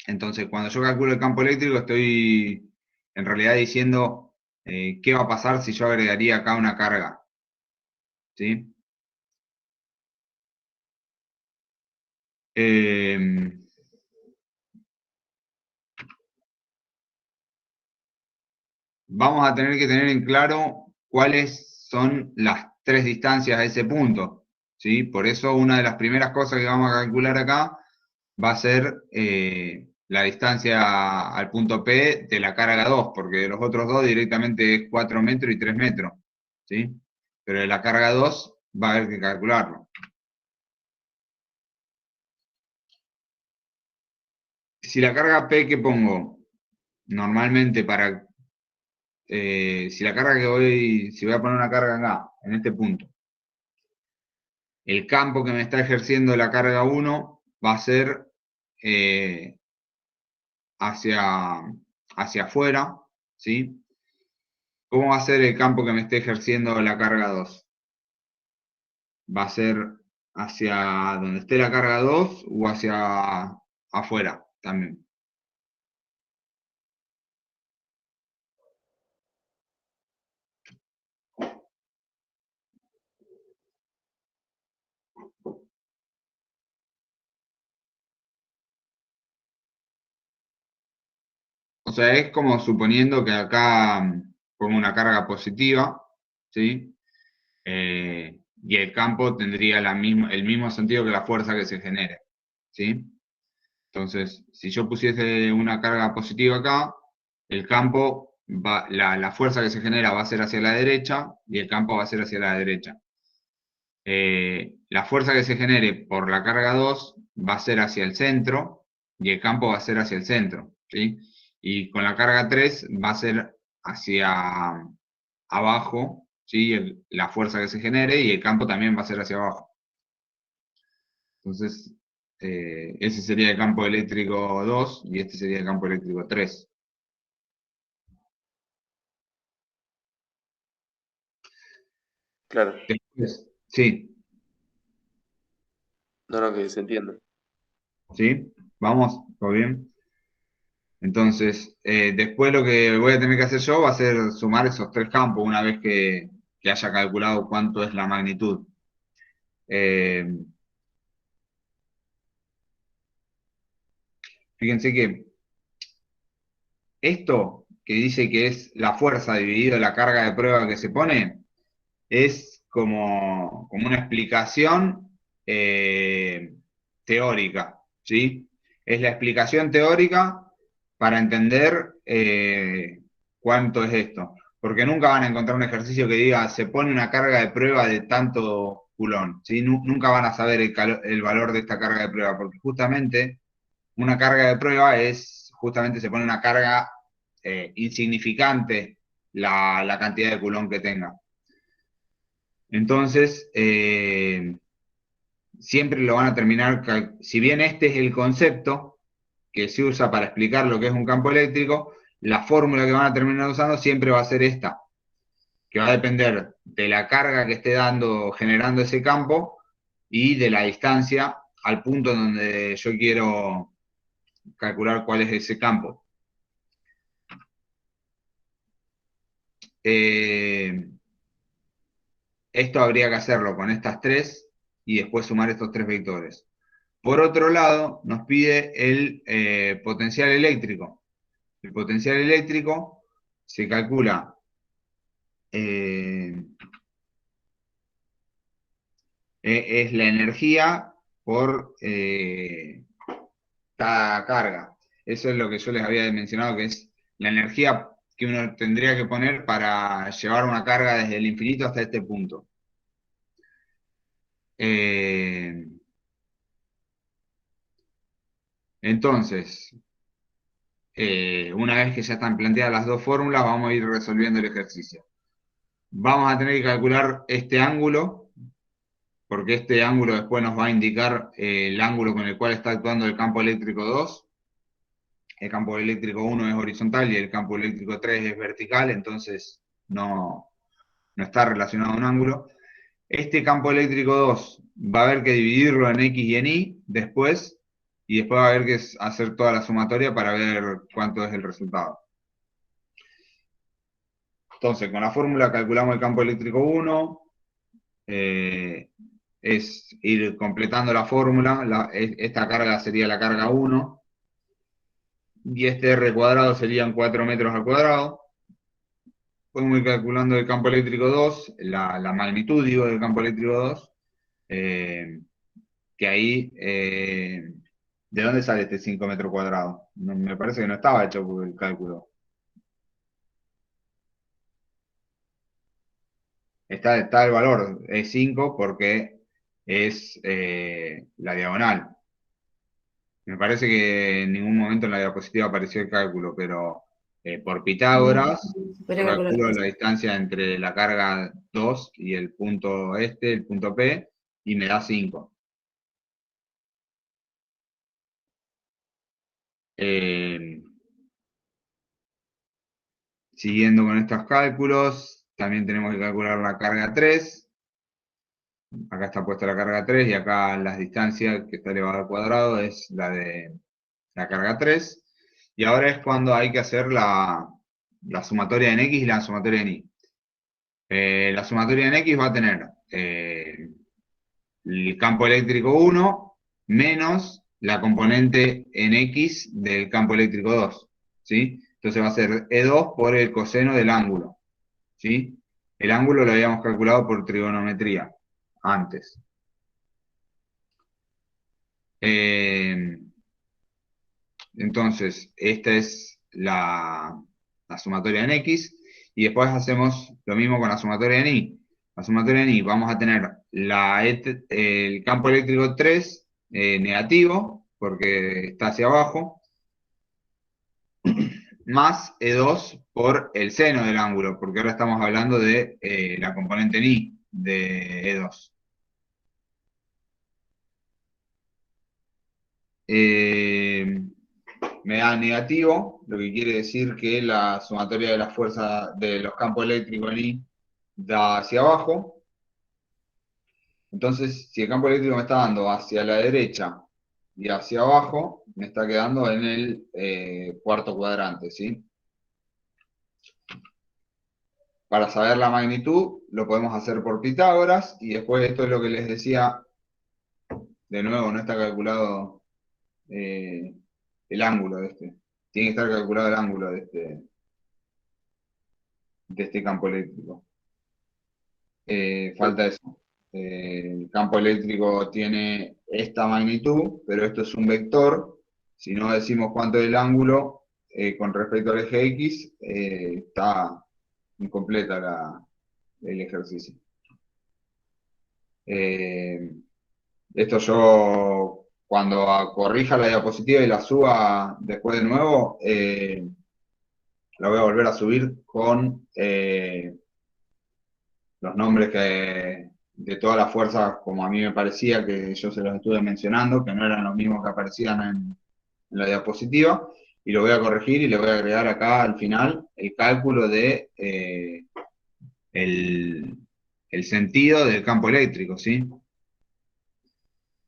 Entonces, cuando yo calculo el campo eléctrico, estoy en realidad diciendo qué va a pasar si yo agregaría acá una carga, ¿sí? Vamos a tener que tener en claro cuáles son las 3 distancias a ese punto, ¿sí? Por eso una de las primeras cosas que vamos a calcular acá va a ser la distancia al punto P de la carga 2, porque de los otros dos directamente es 4 metros y 3 metros, ¿sí? Pero de la carga 2 va a haber que calcularlo. Si la carga P que pongo normalmente para... si la carga que voy... Si voy a poner una carga acá, en este punto, el campo que me está ejerciendo la carga 1 va a ser hacia afuera, ¿sí? ¿Cómo va a ser el campo que me esté ejerciendo la carga 2? ¿Va a ser hacia donde esté la carga 2 o hacia afuera también? O sea, es como suponiendo que acá pongo una carga positiva, ¿sí? Y el campo tendría el mismo sentido que la fuerza que se genere, ¿sí? Entonces, si yo pusiese una carga positiva acá, el campo, la fuerza que se genera va a ser hacia la derecha y el campo va a ser hacia la derecha. La fuerza que se genere por la carga 2 va a ser hacia el centro y el campo va a ser hacia el centro, ¿sí? Y con la carga 3 va a ser hacia abajo, ¿sí? La fuerza que se genere y el campo también va a ser hacia abajo. Entonces, ese sería el campo eléctrico 2 y este sería el campo eléctrico 3. Claro. Después, sí, No, no, que se entienda. ¿sí? ¿Vamos? ¿Todo bien? Entonces, después lo que voy a tener que hacer yo va a ser sumar esos 3 campos una vez que haya calculado cuánto es la magnitud. Eh, Fíjense que esto que dice que es la fuerza dividido la carga de prueba que se pone, es como una explicación teórica, ¿sí? Es la explicación teórica para entender cuánto es esto. Porque nunca van a encontrar un ejercicio que diga se pone una carga de prueba de tanto culón, ¿sí? Nunca van a saber el valor de esta carga de prueba, porque justamente una carga de prueba justamente se pone una carga insignificante la cantidad de culón que tenga. Entonces, siempre lo van a terminar, si bien este es el concepto que se usa para explicar lo que es un campo eléctrico, la fórmula que van a terminar usando siempre va a ser esta, que va a depender de la carga que esté dando, generando ese campo y de la distancia al punto en donde yo quiero calcular cuál es ese campo. Eh, Esto habría que hacerlo con estas 3 y después sumar estos 3 vectores. Por otro lado, nos pide el potencial eléctrico. El potencial eléctrico se calcula es la energía por cada carga. Eso es lo que yo les había mencionado, que es la energía que uno tendría que poner para llevar una carga desde el infinito hasta este punto. Entonces, una vez que ya están planteadas las dos fórmulas, vamos a ir resolviendo el ejercicio. Vamos a tener que calcular este ángulo, porque este ángulo después nos va a indicar el ángulo con el cual está actuando el campo eléctrico 2. El campo eléctrico 1 es horizontal y el campo eléctrico 3 es vertical, entonces no está relacionado a un ángulo. Este campo eléctrico 2 va a haber que dividirlo en X y en Y después, y después va a haber que hacer toda la sumatoria para ver cuánto es el resultado. Entonces, con la fórmula calculamos el campo eléctrico 1, es ir completando la fórmula, esta carga sería la carga 1, y este R cuadrado serían 4 metros al cuadrado. Podemos ir calculando el campo eléctrico 2, la magnitud, digo, del campo eléctrico 2, que ahí, ¿de dónde sale este 5 metros cuadrados? Me parece que no estaba hecho por el cálculo. Está el valor, es 5 porque es la diagonal. Me parece que en ningún momento en la diapositiva apareció el cálculo, pero por Pitágoras, Se podría yo calcular calculo eso. la distancia entre la carga 2 y el punto el punto P, y me da 5. Siguiendo con estos cálculos, también tenemos que calcular la carga 3. Acá está puesta la carga 3 y acá las distancias que está elevado al cuadrado es la de la carga 3. Y ahora es cuando hay que hacer la sumatoria en X y la sumatoria en Y. La sumatoria en X va a tener el campo eléctrico 1 menos la componente en X del campo eléctrico 2. ¿Sí? Entonces va a ser E2 por el coseno del ángulo. ¿Sí? El ángulo lo habíamos calculado por trigonometría antes. Entonces, esta es la sumatoria en X, y después hacemos lo mismo con la sumatoria en Y. La sumatoria en Y vamos a tener el campo eléctrico 3 negativo, porque está hacia abajo, más E2 por el seno del ángulo, porque ahora estamos hablando de la componente en Y de E2. Me da negativo, lo que quiere decir que la sumatoria de las fuerzas de los campos eléctricos en I da hacia abajo. Entonces, si el campo eléctrico me está dando hacia la derecha y hacia abajo, me está quedando en el cuarto cuadrante, ¿sí? Para saber la magnitud, lo podemos hacer por Pitágoras, y después esto es lo que les decía, de nuevo, no está calculado el ángulo de este. Tiene que estar calculado el ángulo de este campo eléctrico. Falta eso. El campo eléctrico tiene esta magnitud, pero esto es un vector. Si no decimos cuánto es el ángulo con respecto al eje X, está incompleta el ejercicio. Esto yo, cuando corrija la diapositiva y la suba después de nuevo, la voy a volver a subir con los nombres de todas las fuerzas, como a mí me parecía que yo se los estuve mencionando, que no eran los mismos que aparecían en la diapositiva, y lo voy a corregir y le voy a agregar acá al final el cálculo de el sentido del campo eléctrico, ¿sí?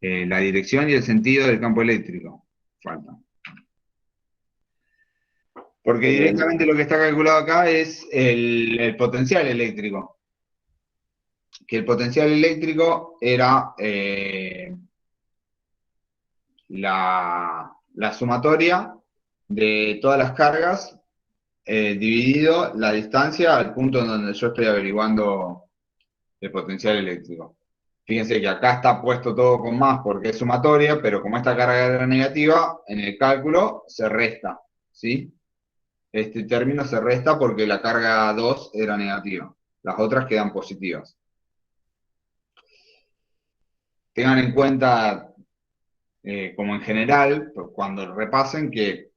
La dirección y el sentido del campo eléctrico. Falta. Porque directamente lo que está calculado acá es el potencial eléctrico. Que el potencial eléctrico era la sumatoria de todas las cargas dividido la distancia al punto en donde yo estoy averiguando el potencial eléctrico. Fíjense que acá está puesto todo con más porque es sumatoria, pero como esta carga era negativa, en el cálculo se resta, ¿sí? Este término se resta porque la carga 2 era negativa. Las otras quedan positivas. Tengan en cuenta, como en general, cuando repasen, que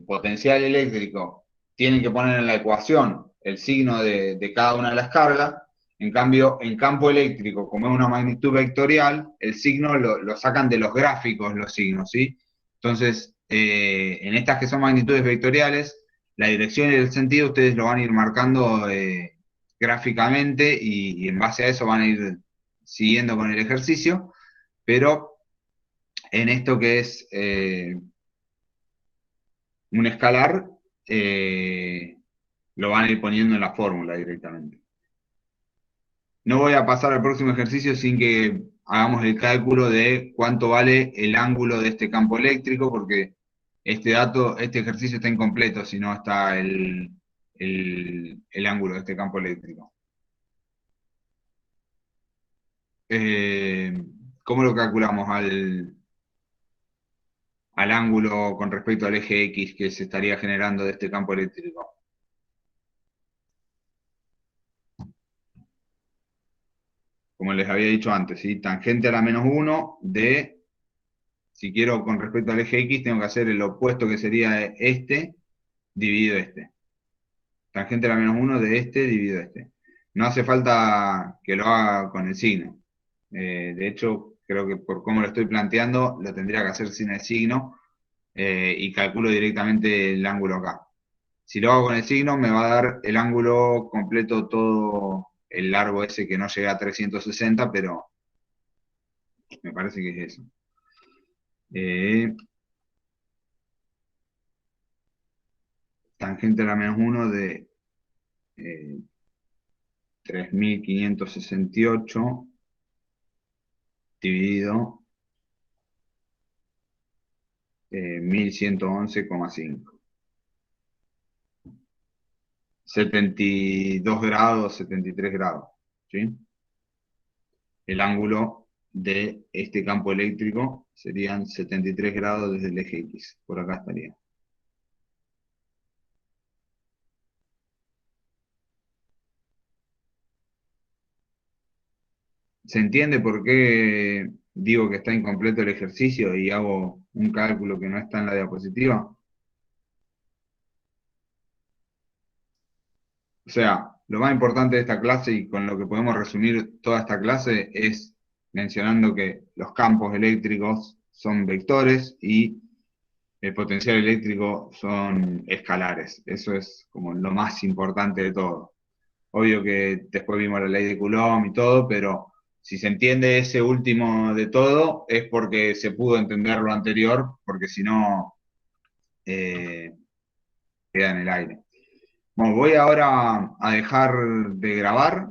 potencial eléctrico, tienen que poner en la ecuación el signo de cada una de las cargas. En cambio, en campo eléctrico, como es una magnitud vectorial, el signo lo sacan de los gráficos, los signos, ¿sí? Entonces, en estas que son magnitudes vectoriales, la dirección y el sentido ustedes lo van a ir marcando gráficamente y en base a eso van a ir siguiendo con el ejercicio, pero en esto que es un escalar, lo van a ir poniendo en la fórmula directamente. No voy a pasar al próximo ejercicio sin que hagamos el cálculo de cuánto vale el ángulo de este campo eléctrico, porque este ejercicio está incompleto si no está el ángulo de este campo eléctrico. ¿Cómo lo calculamos al ángulo con respecto al eje X que se estaría generando de este campo eléctrico? Como les había dicho antes, ¿sí? Tangente a la menos 1 de, si quiero con respecto al eje X, tengo que hacer el opuesto que sería este, dividido este. Tangente a la menos 1 de este dividido este. No hace falta que lo haga con el signo. De hecho, creo que por cómo lo estoy planteando, lo tendría que hacer sin el signo y calculo directamente el ángulo acá. Si lo hago con el signo, me va a dar el ángulo completo, todo el largo ese que no llega a 360, pero me parece que es eso. Tangente a la menos 1 de 3568 dividido 1111,5. 72 grados, 73 grados, ¿sí? El ángulo de este campo eléctrico serían 73 grados desde el eje X. Por acá estaría. ¿Se entiende por qué digo que está incompleto el ejercicio y hago un cálculo que no está en la diapositiva? O sea, lo más importante de esta clase y con lo que podemos resumir toda esta clase es mencionando que los campos eléctricos son vectores y el potencial eléctrico son escalares. Eso es como lo más importante de todo. Obvio que después vimos la ley de Coulomb y todo, pero si se entiende ese último de todo es porque se pudo entender lo anterior, porque si no queda en el aire. Bueno, voy ahora a dejar de grabar.